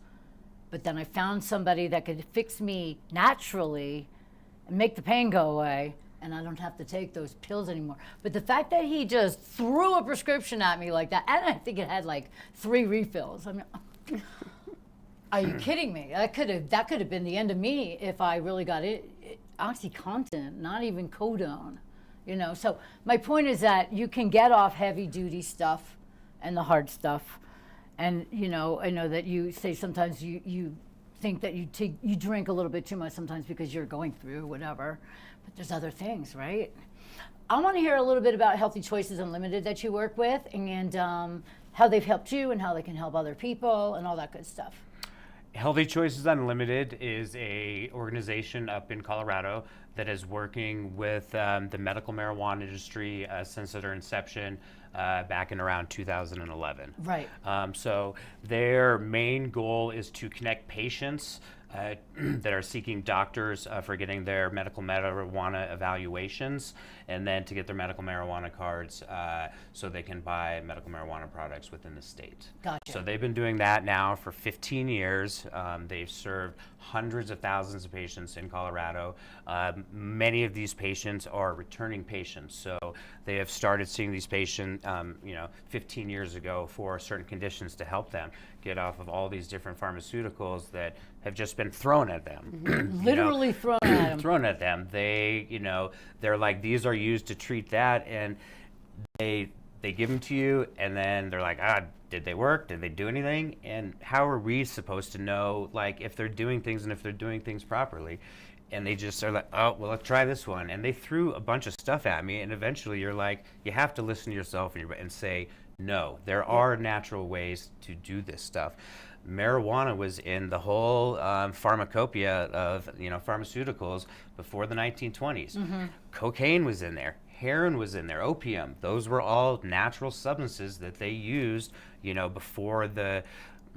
but then I found somebody that could fix me naturally and make the pain go away, and I don't have to take those pills anymore. But the fact that he just threw a prescription at me like that, and I think it had like 3 refills. I mean, are you kidding me? That could have been the end of me if I really got OxyContin, not even codone. You know, so my point is that you can get off heavy duty stuff and the hard stuff. And, you know, I know that you say sometimes you think that you drink a little bit too much sometimes because you're going through whatever, but there's other things, right? I want to hear a little bit about Healthy Choices Unlimited that you work with, and how they've helped you and how they can help other people and all that good stuff. Healthy Choices Unlimited is a organization up in Colorado that is working with the medical marijuana industry since their inception back in around 2011. Right. So their main goal is to connect patients that are seeking doctors for getting their medical marijuana evaluations, and then to get their medical marijuana cards so they can buy medical marijuana products within the state. Gotcha. So they've been doing that now for 15 years. They've served hundreds of thousands of patients in Colorado. Many of these patients are returning patients. So they have started seeing these patients, 15 years ago for certain conditions to help them get off of all these different pharmaceuticals that have just been thrown at them. Literally thrown at them. Thrown at them. They're like, these are used to treat that, and they give them to you, and then they're like, did they work? Did they do anything? And how are we supposed to know, like, if they're doing things and if they're doing things properly? And they just are like, oh, well, let's try this one. And they threw a bunch of stuff at me, and eventually you're like, you have to listen to yourself and say, no, there are natural ways to do this stuff. Marijuana was in the whole pharmacopoeia of pharmaceuticals before the 1920s. Mm-hmm. Cocaine was in there. Heroin was in there. Opium. Those were all natural substances that they used, before the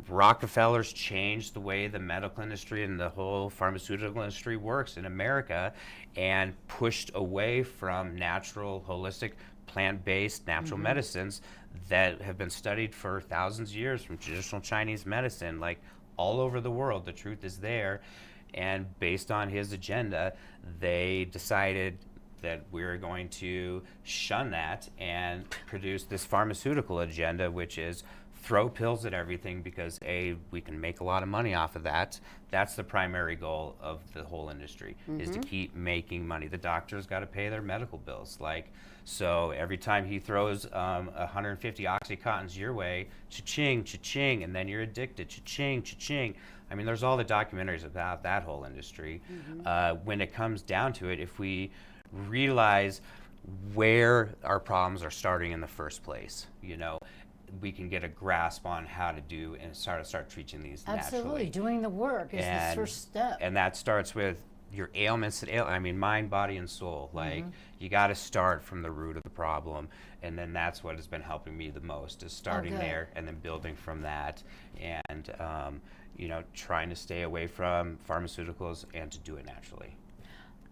Rockefellers changed the way the medical industry and the whole pharmaceutical industry works in America, and pushed away from natural, holistic, plant-based natural medicines that have been studied for thousands of years from traditional Chinese medicine, like all over the world. The truth is there. And based on his agenda, they decided that we're going to shun that and produce this pharmaceutical agenda, which is throw pills at everything because we can make a lot of money off of that. That's the primary goal of the whole industry, is to keep making money. The doctor's got to pay their medical bills. So every time he throws 150 Oxycontins your way, cha-ching, cha-ching, and then you're addicted, cha-ching, cha-ching. I mean, there's all the documentaries about that whole industry. When it comes down to it, if we realize where our problems are starting in the first place, we can get a grasp on how to do and start treating these Absolutely. naturally. Doing the work is the first step. And that starts with your ailments, mind, body, and soul. You got to start from the root of the problem, and then that's what has been helping me the most, is starting there and then building from that, and trying to stay away from pharmaceuticals and to do it naturally.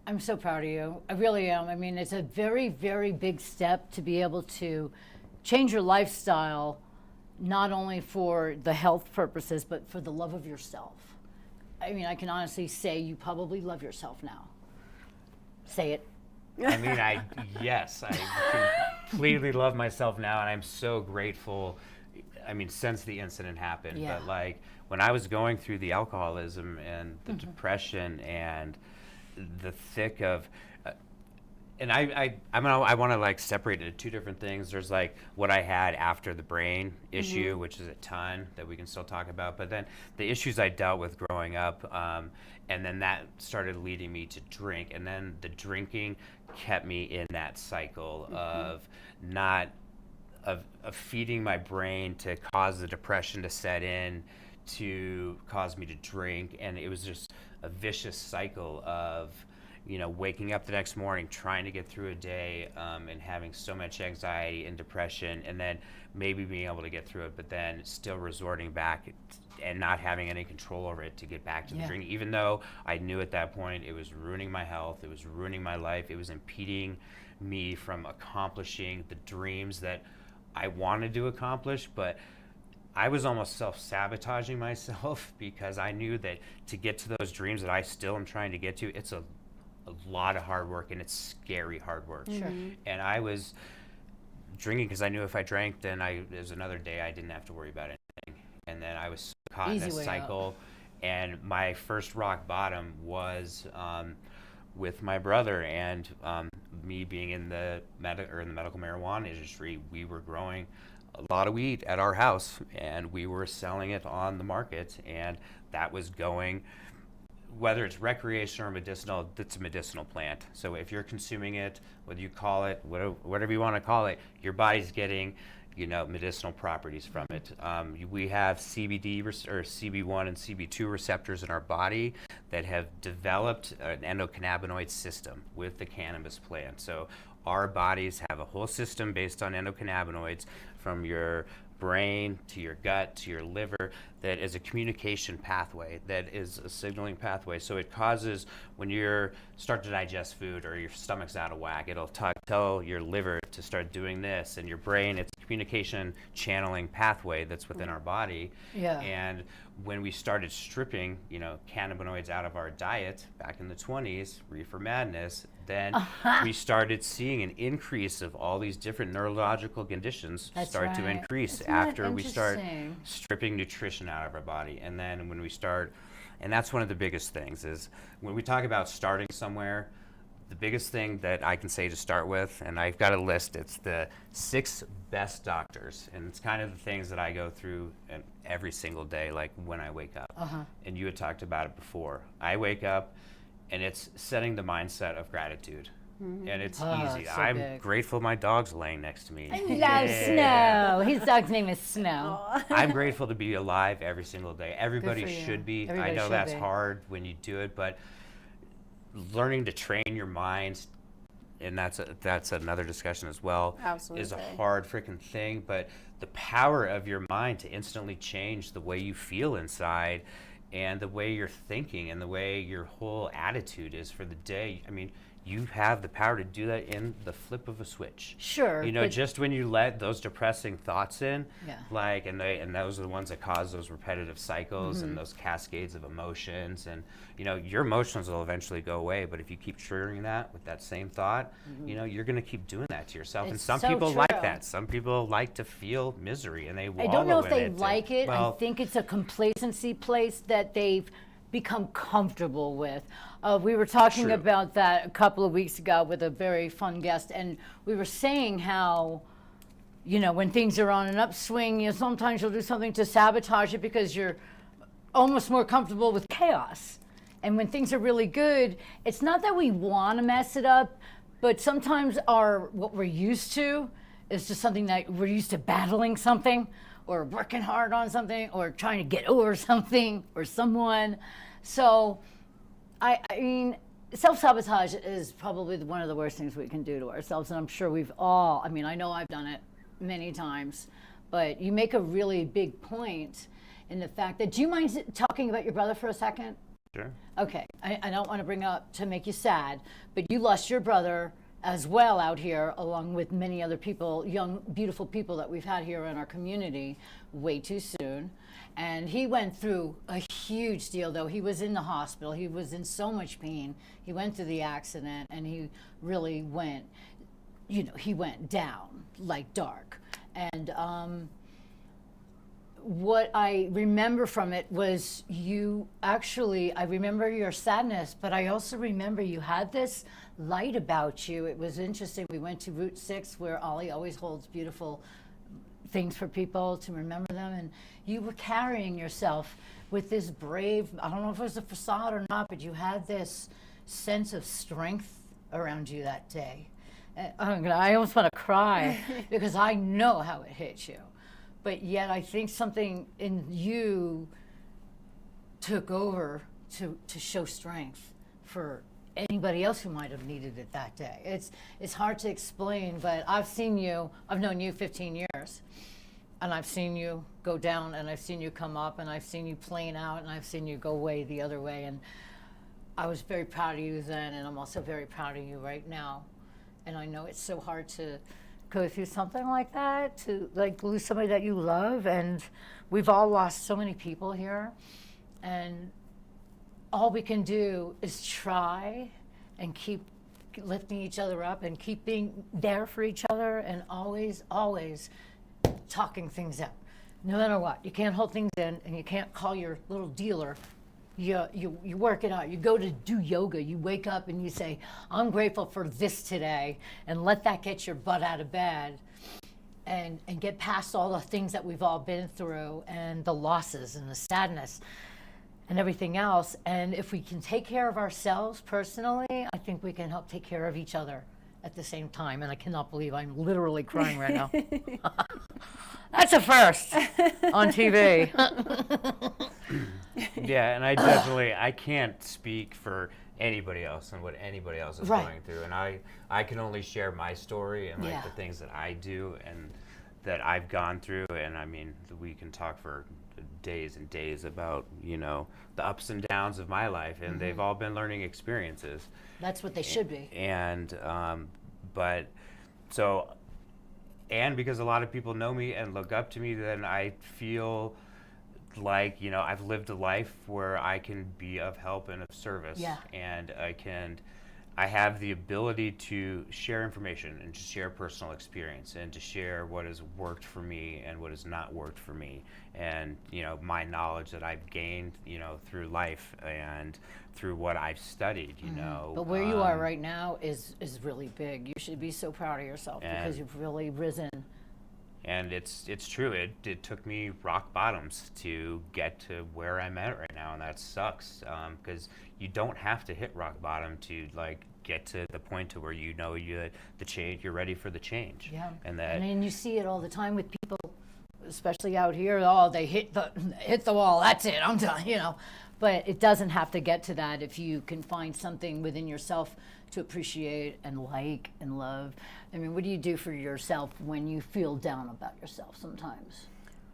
I'm so proud of you. I really am. I mean, it's a very, very big step to be able to change your lifestyle, not only for the health purposes, but for the love of yourself. I mean, I can honestly say you probably love yourself now. Say it. I mean, yes, I completely love myself now, and I'm so grateful. I mean, since the incident happened, but when I was going through the alcoholism and the depression and the thick of, and I want to separate it into two different things. There's what I had after the brain issue, which is a ton that we can still talk about, but then the issues I dealt with growing up, and then that started leading me to drink, and then the drinking kept me in that cycle of feeding my brain to cause the depression to set in, to cause me to drink, and it was just a vicious cycle of, waking up the next morning, trying to get through a day, and having so much anxiety and depression, and then maybe being able to get through it, but then still resorting back and not having any control over it to get back to the drinking, even though I knew at that point it was ruining my health, it was ruining my life, it was impeding me from accomplishing the dreams that I wanted to accomplish. But I was almost self-sabotaging myself because I knew that to get to those dreams that I still am trying to get to, it's a lot of hard work, and it's scary hard work. Sure. And I was drinking because I knew if I drank, then there's another day I didn't have to worry about anything. And then I was caught in a cycle. And my first rock bottom was with my brother, and me being in the medical marijuana industry. We were growing a lot of weed at our house, and we were selling it on the market, and that was going, whether it's recreational or medicinal, it's a medicinal plant. So if you're consuming it, whether you call it whatever you want to call it, your body's getting medicinal properties from it. We have CBD or CB1 and CB2 receptors in our body that have developed an endocannabinoid system with the cannabis plant. So our bodies have a whole system based on endocannabinoids, from your brain to your gut to your liver, that is a communication pathway, that is a signaling pathway. So it causes, when you start to digest food or your stomach's out of whack, it'll tell your liver to start doing this, and your brain, it's a communication channeling pathway that's within our body. And when we started stripping cannabinoids out of our diet back in the 20s, reefer madness, then we started seeing an increase of all these different neurological conditions start to increase after we start stripping nutrition out of our body. And then when we start, and that's one of the biggest things, is when we talk about starting somewhere, the biggest thing that I can say to start with, and I've got a list, it's the 6 best doctors, and it's kind of the things that I go through every single day, like when I wake up. And you had talked about it before. I wake up, and it's setting the mindset of gratitude. And it's easy. So I'm grateful my dog's laying next to me. I love Snow. His dog's name is Snow. I'm grateful to be alive every single day. Everybody should be. Everybody I know should that's be. hard when you do it, but learning to train your mind, and that's another discussion as well, is a hard freaking thing. But the power of your mind to instantly change the way you feel inside, and the way you're thinking, and the way your whole attitude is for the day. I mean, you have the power to do that in the flip of a switch. Sure. Just when you let those depressing thoughts in, and those are the ones that cause those repetitive cycles and those cascades of emotions, and your emotions will eventually go away. But if you keep triggering that with that same thought, you're going to keep doing that to yourself. It's and some so people true. like that. Some people like to feel misery, and they wallow in it. I don't know if they like it. Well, I think it's a complacency place that they've become comfortable with. We were talking about that a couple of weeks ago with a very fun guest, and we were saying how, when things are on an upswing, sometimes you'll do something to sabotage it because you're almost more comfortable with chaos. And when things are really good, it's not that we want to mess it up, but sometimes what we're used to is just something that we're used to battling something, or working hard on something, or trying to get over something or someone. So, I mean, self-sabotage is probably one of the worst things we can do to ourselves, and I'm sure we've all, I know I've done it many times, but you make a really big point in the fact that, do you mind talking about your brother for a second? Sure. Okay, I don't want to bring up to make you sad, but you lost your brother as well out here, along with many other people, young, beautiful people that we've had here in our community, way too soon. And he went through a huge deal, though. He was in the hospital. He was in so much pain. He went through the accident, and he really went, he went down, like dark. And what I remember from it was I remember your sadness, but I also remember you had this light about you. It was interesting. We went to Route 6, where Ollie always holds beautiful things for people to remember them, and you were carrying yourself with this brave, I don't know if it was a facade or not, but you had this sense of strength around you that day. I almost want to cry because I know how it hit you. But yet I think something in you took over to show strength for anybody else who might have needed it that day. It's hard to explain, but I've known you 15 years, and I've seen you go down, and I've seen you come up, and I've seen you playing out, and I've seen you go way the other way, and I was very proud of you then, and I'm also very proud of you right now. And I know it's so hard to go through something like that, to like lose somebody that you love, and we've all lost so many people here, and all we can do is try and keep lifting each other up and keep being there for each other, and always, always talking things out. No matter what, you can't hold things in, and you can't call your little dealer. You work it out. You go to do yoga. You wake up and you say, I'm grateful for this today, and let that get your butt out of bed, and get past all the things that we've all been through, and the losses and the sadness and everything else. And if we can take care of ourselves personally, I think we can help take care of each other at the same time. And I cannot believe I'm literally crying right now. That's a first on TV. Yeah, and I can't speak for anybody else and what anybody else is going through. And I can only share my story and like the things that I do and that I've gone through. And I mean, we can talk for days and days about, you know, the ups and downs of my life, and they've all been learning experiences. That's what they should be. And and because a lot of people know me and look up to me, then I feel like, you know, I've lived a life where I can be of help and of service. Yeah. And I have the ability to share information and to share personal experience and to share what has worked for me and what has not worked for me, and, you know, my knowledge that I've gained, you know, through life and through what I've studied, you know. But where you are right now is really big. You should be so proud of yourself because you've really risen. And it's true. It took me rock bottoms to get to where I'm at right now, and that sucks because you don't have to hit rock bottom to like get to the point to where you know you're ready for the change. Yeah. And that. I mean, you see it all the time with people, especially out here. Oh, they hit the wall. That's it. I'm done. You know, but it doesn't have to get to that if you can find something within yourself to appreciate and like and love. I mean, what do you do for yourself when you feel down about yourself sometimes?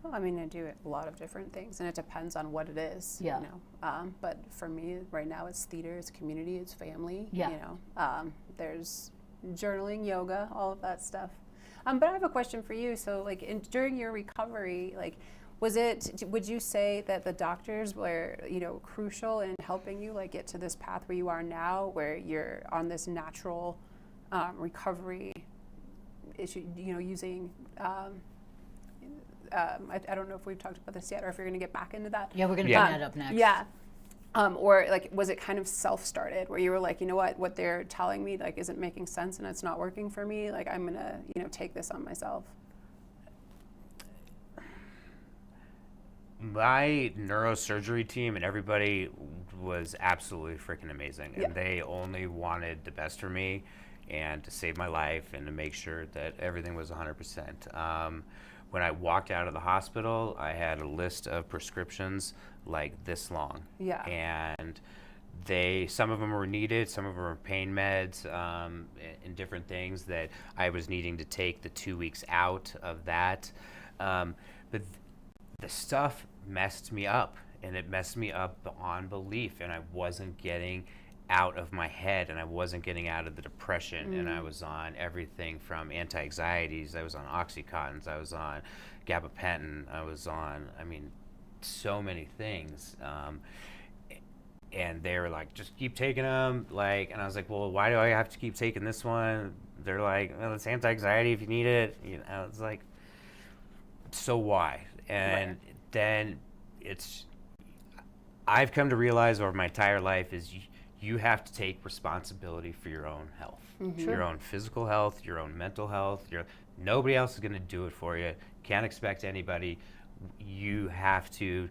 Well, I mean, I do a lot of different things, and it depends on what it is. Yeah. You know, but for me, right now, it's theater, it's community, it's family. Yeah. You know, there's journaling, yoga, all of that stuff. But I have a question for you. So, like, during your recovery, like, would you say that the doctors were, you know, crucial in helping you like get to this path where you are now, where you're on this natural recovery issue, you know, using, I don't know if we've talked about this yet or if you're going to get back into that. Yeah, we're going to bring that up next. Yeah. Or like, was it kind of self-started where you were like, you know what they're telling me like isn't making sense and it's not working for me. Like I'm going to, you know, take this on myself. My neurosurgery team and everybody was absolutely freaking amazing, and they only wanted the best for me and to save my life and to make sure that everything was 100%. When I walked out of the hospital, I had a list of prescriptions like this long. Yeah. And some of them were needed, some of them were pain meds, and different things that I was needing to take the 2 weeks out of that. But the stuff messed me up, and it messed me up beyond belief, and I wasn't getting out of my head, and I wasn't getting out of the depression, and I was on everything from anti-anxieties, I was on Oxycontins, I was on gabapentin, I was on, I mean, so many things. And they were like, just keep taking them, like, and I was like, well, why do I have to keep taking this one? They're like, well, it's anti-anxiety if you need it. You know, it's like, so why? And then I've come to realize over my entire life is you have to take responsibility for your own health, your own physical health, your own mental health. Nobody else is going to do it for you. Can't expect anybody. You have to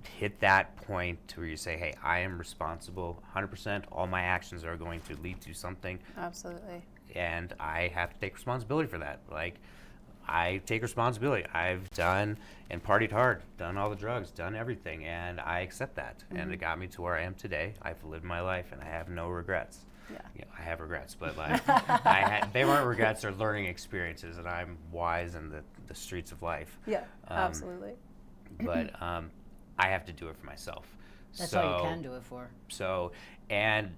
hit that point to where you say, hey, I am responsible 100%. All my actions are going to lead to something. Absolutely. And I have to take responsibility for that. Like, I take responsibility. I've done and partied hard, done all the drugs, done everything, and I accept that. And it got me to where I am today. I've lived my life, and I have no regrets. Yeah, I have regrets, but like they weren't regrets; they're learning experiences, and I'm wise in the streets of life. Yeah, absolutely. But I have to do it for myself. That's all you can do it for. So, and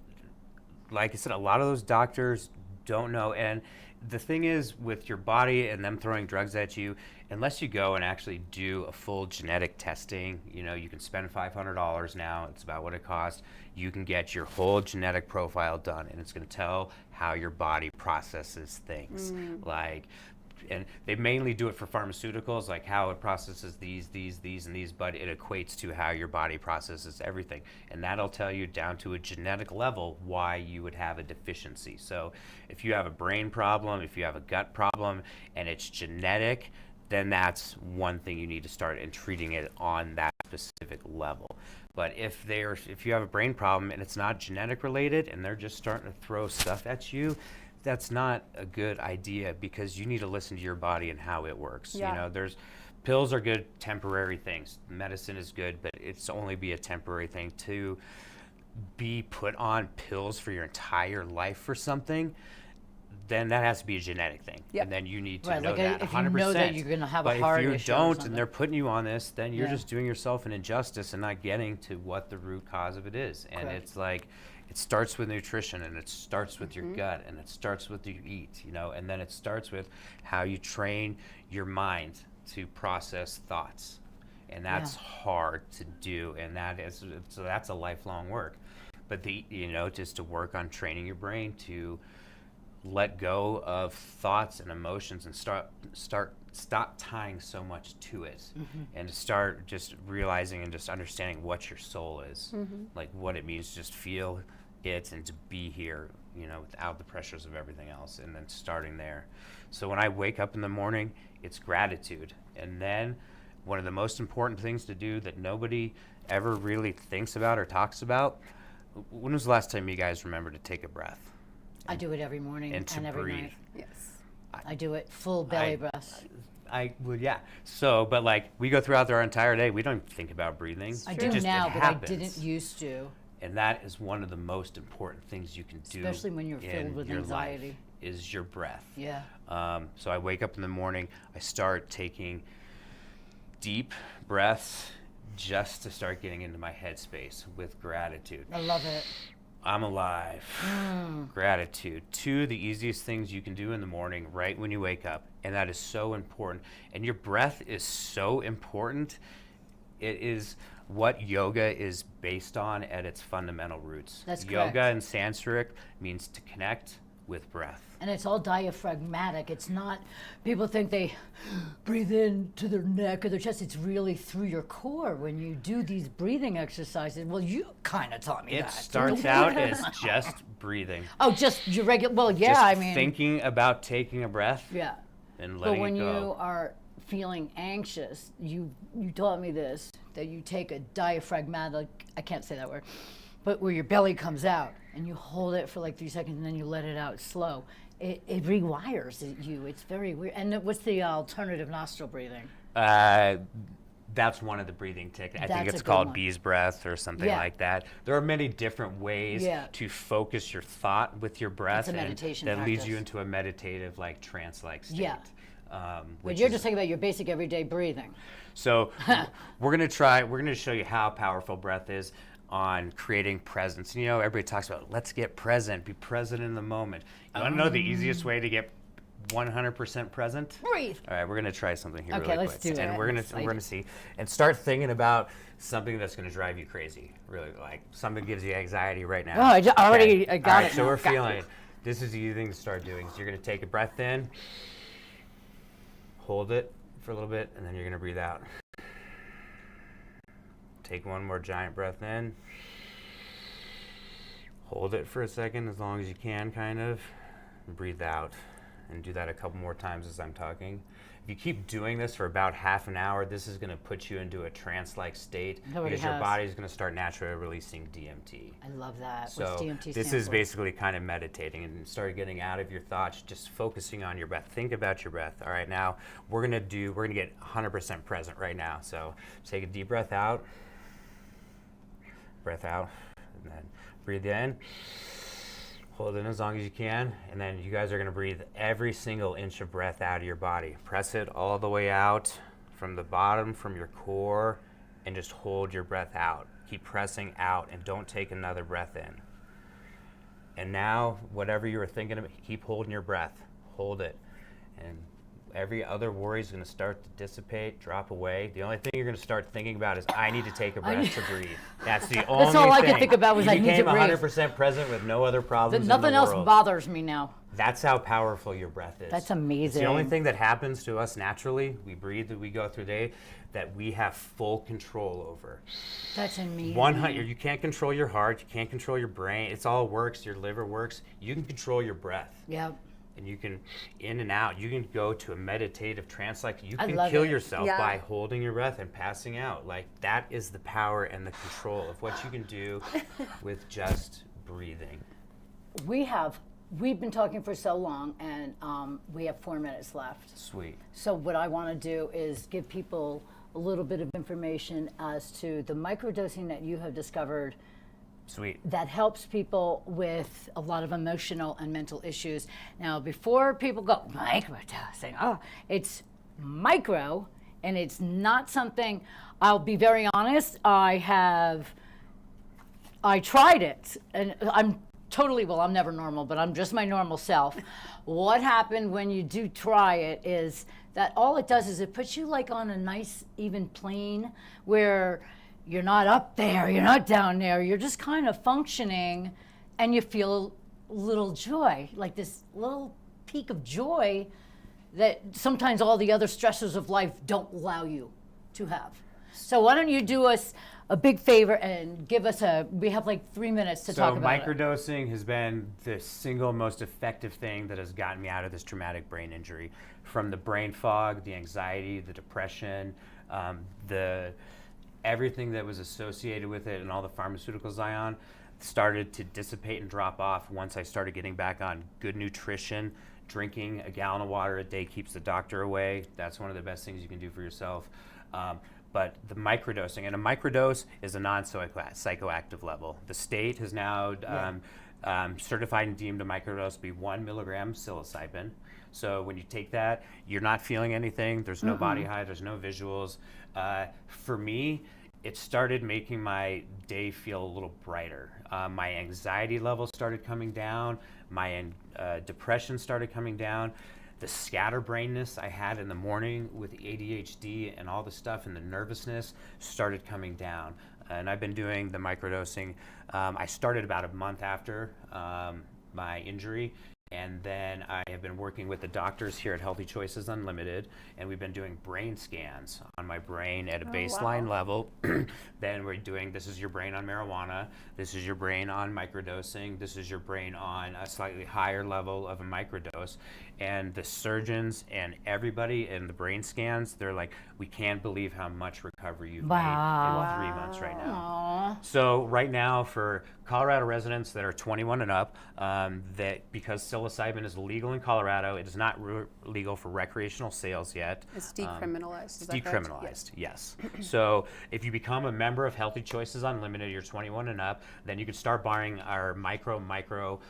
like I said, a lot of those doctors don't know. And the thing is, with your body and them throwing drugs at you, unless you go and actually do a full genetic testing, you can spend $500 now. It's about what it costs. You can get your whole genetic profile done, and it's going to tell how your body processes things. And they mainly do it for pharmaceuticals, like how it processes these, and these, but it equates to how your body processes everything. And that'll tell you down to a genetic level why you would have a deficiency. So if you have a brain problem, if you have a gut problem, and it's genetic, then that's one thing you need to start and treating it on that specific level. But if you have a brain problem and it's not genetic related and they're just starting to throw stuff at you, that's not a good idea, because you need to listen to your body and how it works. Yeah. There's pills are good temporary things. Medicine is good, but it's only be a temporary thing. To be put on pills for your entire life for something, then that has to be a genetic thing. Yep. And then you need to Right, know like that 100%. if you know that you're gonna have a heart But if issue you or don't something. and they're putting you on this, then you're Yeah. just doing yourself an injustice and not getting to what the root cause of it is. And Correct. it's like, it starts with nutrition, and it starts with your gut, and it starts with you eat, and then it starts with how you train your mind to process thoughts. And that's hard to do, and that's a lifelong work. But just to work on training your brain to let go of thoughts and emotions and stop tying so much to it, and to start just realizing and just understanding what your soul is, like what it means to just feel it and to be here, without the pressures of everything else, and then starting there. So when I wake up in the morning, it's gratitude. And then one of the most important things to do that nobody ever really thinks about or talks about, when was the last time you guys remember to take a breath? I do it every morning And to and every breathe. night. Yes. I do it full belly breaths. Yeah. So, but like we go throughout our entire day, we don't think about breathing. I It do just- now, it but happens. I didn't used to. And that is one of the most important things you can do, Especially when you're filled in with your anxiety. life, is your breath. Yeah. So I wake up in the morning, I start taking deep breaths just to start getting into my headspace with gratitude. I love it. I'm alive. Gratitude. Two of the easiest things you can do in the morning right when you wake up, and that is so important. And your breath is so important. It is what yoga is based on at its fundamental roots. That's Yoga correct. in Sanskrit means to connect with breath. And it's all diaphragmatic. It's not, people think they breathe in to their neck or their chest. It's really through your core when you do these breathing exercises. Well, you kind of taught me It that. starts out as just breathing. Oh, just your regular, well, yeah, Just I mean. thinking about taking a breath Yeah. and But letting when it go. you are feeling anxious, you taught me this, that you take a diaphragmatic, I can't say that word, but where your belly comes out and you hold it for like 3 seconds and then you let it out slow. It rewires you. It's very weird. And what's the alternative nostril breathing? That's one of the breathing techniques. I That's think a it's good called one. bee's breath or something Yeah. like that. There are many different ways Yeah. to focus your thought with your breath. It's a and meditation that leads you practice. into a meditative, like trance-like state. Yeah. But But you're just thinking about your basic everyday breathing. So we're going to show you how powerful breath is on creating presence. Everybody talks about, let's get present, be present in the moment. You want to know the easiest way to get 100% present? Breathe. All right, we're going to try something here Okay, really let's quick. do And it. we're going to see and start thinking about something that's going to drive you crazy. Really, like something gives you anxiety right now. Oh, I got All it right, so now. we're Got feeling it. This is the easy thing to start doing. So you're going to take a breath in, hold it for a little bit, and then you're going to breathe out. Take one more giant breath in. Hold it for a second, as long as you can, kind of. And breathe out. and do that a couple more times as I'm talking. If you keep doing this for about half an hour, this is going to put you into a trance-like state because your body is going to start naturally releasing DMT. I love that. So What's DMT this stand is for? basically kind of meditating and start getting out of your thoughts, just focusing on your breath. Think about your breath. All right, now we're going to get 100% present right now. So take a deep breath out, and then breathe in. Hold in as long as you can, and then you guys are going to breathe every single inch of breath out of your body. Press it all the way out from the bottom, from your core, and just hold your breath out. Keep pressing out, and don't take another breath in. And now, whatever you were thinking of, keep holding your breath. Hold it. And every other worry is going to start to dissipate, drop away. The only thing you're going to start thinking about is, I need to take a breath to breathe. That's the only thing. That's all I could think about was I need to breathe. You became 100% present with no other problems in the world. Nothing else bothers me now. That's how powerful your breath is. That's amazing. It's the only thing that happens to us naturally. We breathe, we go through the day, that we have full control over. That's amazing. 100. You can't control your heart. You can't control your brain. It's all works. Your liver works. You can control your breath. Yep. And you can, in and out, you can go to a meditative trance. Like you I can love kill it. yourself Yeah. by holding your breath and passing out. Like that is the power and the control of what you can do with just breathing. We've been talking for so long, and we have 4 minutes left. Sweet. So what I want to do is give people a little bit of information as to the microdosing that you have discovered Sweet. that helps people with a lot of emotional and mental issues. Now, before people go, microdosing, it's micro, and it's not something, I'll be very honest, I tried it, and I'm never normal, but I'm just my normal self. What happened when you do try it is that all it does is it puts you like on a nice even plane where you're not up there, you're not down there, you're just kind of functioning, and you feel a little joy, like this little peak of joy that sometimes all the other stressors of life don't allow you to have. So why don't you do us a big favor and give us we have like 3 minutes to talk about it. Microdosing has been the single most effective thing that has gotten me out of this traumatic brain injury. From the brain fog, the anxiety, the depression, everything that was associated with it, and all the pharmaceuticals I on started to dissipate and drop off once I started getting back on good nutrition. Drinking a gallon of water a day keeps the doctor away. That's one of the best things you can do for yourself. But the microdosing, and a microdose is a non-psychoactive level. The state has now certified and deemed a microdose to be 1 milligram psilocybin. So when you take that, you're not feeling anything. There's no body high. There's no visuals. For me, it started making my day feel a little brighter. My anxiety levels started coming down. My depression started coming down. The scatterbrainness I had in the morning with the ADHD and all the stuff and the nervousness started coming down. And I've been doing the microdosing. I started about a month after my injury. And then I have been working with the doctors here at Healthy Choices Unlimited, and we've been doing brain scans on my brain at a baseline level. Then we're doing, this is your brain on marijuana, this is your brain on microdosing, this is your brain on a slightly higher level of a microdose. And the surgeons and everybody in the brain scans, they're like, we can't believe how much recovery you've made in 3 months right now. Aww. So right now, for Colorado residents that are 21 and up, that because psilocybin is legal in Colorado, it is not legal for recreational sales yet. It's decriminalized. It's decriminalized, yes. So if you become a member of Healthy Choices Unlimited, you're 21 and up, then you can start buying our micro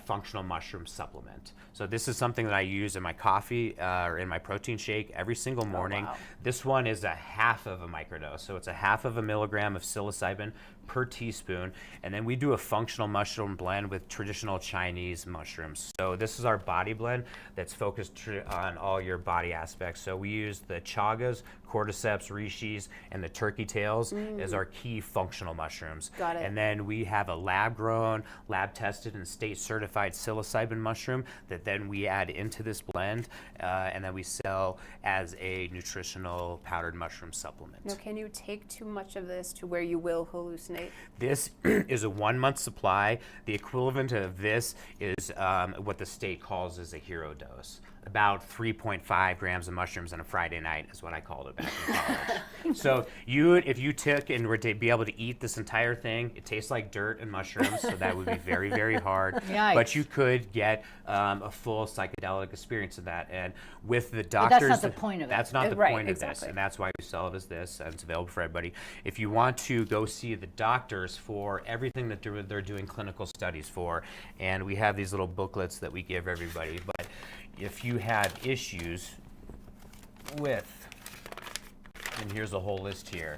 functional mushroom supplement. So this is something that I use in my coffee or in my protein shake every single morning. This one is a half of a microdose, so it's a half of a milligram of psilocybin per teaspoon, and then we do a functional mushroom blend with traditional Chinese mushrooms. So this is our body blend that's focused on all your body aspects. So we use the chagas, cordyceps, reishi, and the turkey tails as our key functional mushrooms. Got it. And then we have a lab-grown, lab-tested, and state-certified psilocybin mushroom that then we add into this blend, and then we sell as a nutritional powdered mushroom supplement. Now, can you take too much of this to where you will hallucinate? This is a 1-month supply. The equivalent of this is what the state calls as a hero dose. About 3.5 grams of mushrooms on a Friday night is what I called it back in college. So if you took and were to be able to eat this entire thing, it tastes like dirt and mushrooms, so that would be very, very hard. Yikes. But you could get a full psychedelic experience of that. And with the But doctors, that's not the point of it. that's not the Right, point of this, exactly. and that's why we sell it as this, and it's available for everybody. If you want to go see the doctors for everything that they're doing clinical studies for, and we have these little booklets that we give everybody, but if you have issues with, and here's a whole list here,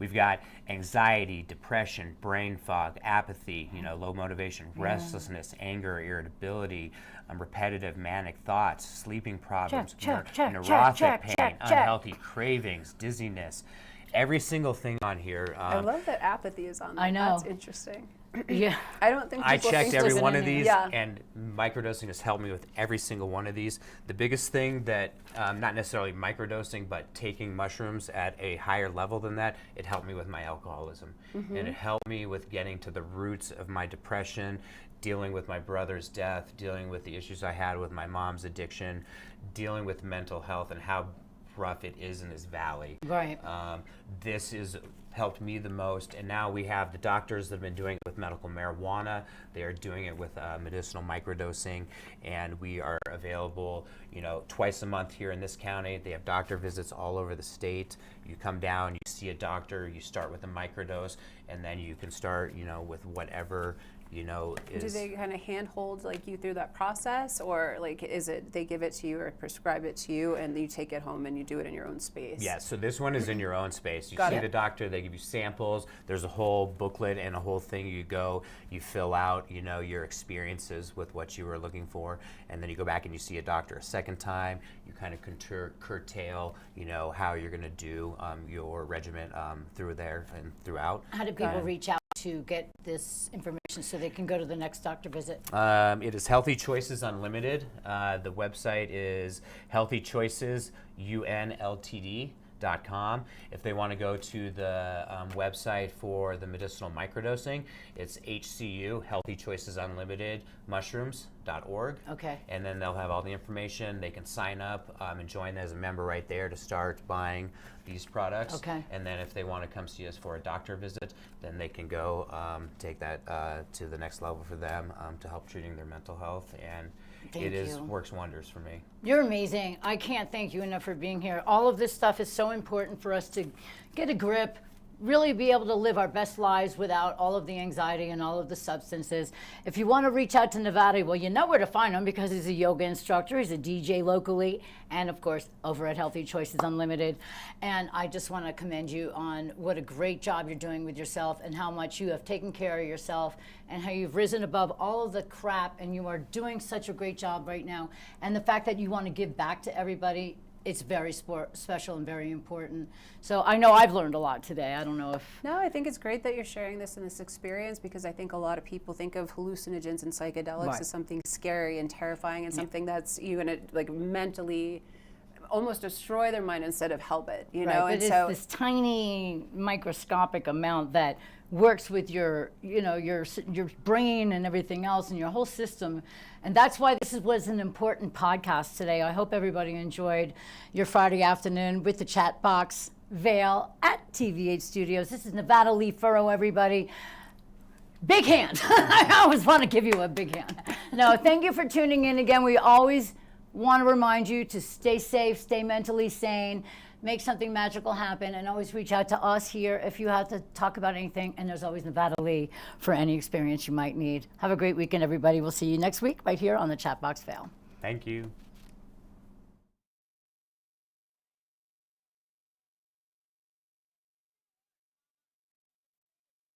we've got anxiety, depression, brain fog, apathy, low motivation, restlessness, anger, irritability, repetitive manic thoughts, sleeping problems, neuropathic pain, unhealthy cravings, dizziness. Every single thing on here. I love that apathy is on there. I know. That's interesting. Yeah. I don't think I people checked think every this- one of these, Yeah. and microdosing has helped me with every single one of these. The biggest thing that, not necessarily microdosing, but taking mushrooms at a higher level than that, it helped me with my alcoholism. And it helped me with getting to the roots of my depression, dealing with my brother's death, dealing with the issues I had with my mom's addiction, dealing with mental health and how rough it is in this valley. Right. This is helped me the most, and now we have the doctors that have been doing it with medical marijuana. They are doing it with medicinal microdosing, and we are available, twice a month here in this county. They have doctor visits all over the state. You come down, you see a doctor, you start with a microdose, and then you can start, with whatever. Do Is they kind of handhold you through that process, or is it they give it to you or prescribe it to you and you take it home and you do it in your own space? Yeah, so this one is in your own space. You Got see it. the doctor, they give you samples. There's a whole booklet and a whole thing. You go, you fill out, your experiences with what you were looking for, and then you go back and you see a doctor a second time. You kind of curtail, how you're going to do your regimen through there and throughout. How do people reach out to get this information so they can go to the next doctor visit? It is Healthy Choices Unlimited. The website is healthychoicesunltd.com. If they want to go to the website for the medicinal microdosing, it's HCU, Healthy Choices Unlimited mushrooms.org. Okay. And then they'll have all the information. They can sign up and join as a member right there to start buying these products. Okay. And then if they want to come see us for a doctor visit, then they can go take that to the next level for them to help treating their mental health. And Thank you. Works wonders for me. You're amazing. I can't thank you enough for being here. All of this stuff is so important for us to get a grip, really be able to live our best lives without all of the anxiety and all of the substances. If you want to reach out to Nevada, well, you know where to find him because he's a yoga instructor, he's a DJ locally, and of course, over at Healthy Choices Unlimited. And I just want to commend you on what a great job you're doing with yourself and how much you have taken care of yourself and how you've risen above all of the crap, and you are doing such a great job right now. And the fact that you want to give back to everybody, it's very special and very important. So I know I've learned a lot today. I don't know if... No, I think it's great that you're sharing this and this experience, because I think a lot of people think of hallucinogens and psychedelics Right. as something scary and terrifying and something that's you're going to mentally almost destroy their mind instead of help it, Right, know? but And it's so this tiny microscopic amount that works with your brain and everything else and your whole system. And that's why this was an important podcast today. I hope everybody enjoyed your Friday afternoon with the chat box Vale at TV8 Studios. This is Nevada Lee Furrow, everybody. Big hand. I always want to give you a big hand. No, thank you for tuning in again. We always want to remind you to stay safe, stay mentally sane, make something magical happen, and always reach out to us here if you have to talk about anything. And there's always Nevada Lee for any experience you might need. Have a great weekend, everybody. We'll see you next week right here on the Chat Box Vale. Thank you.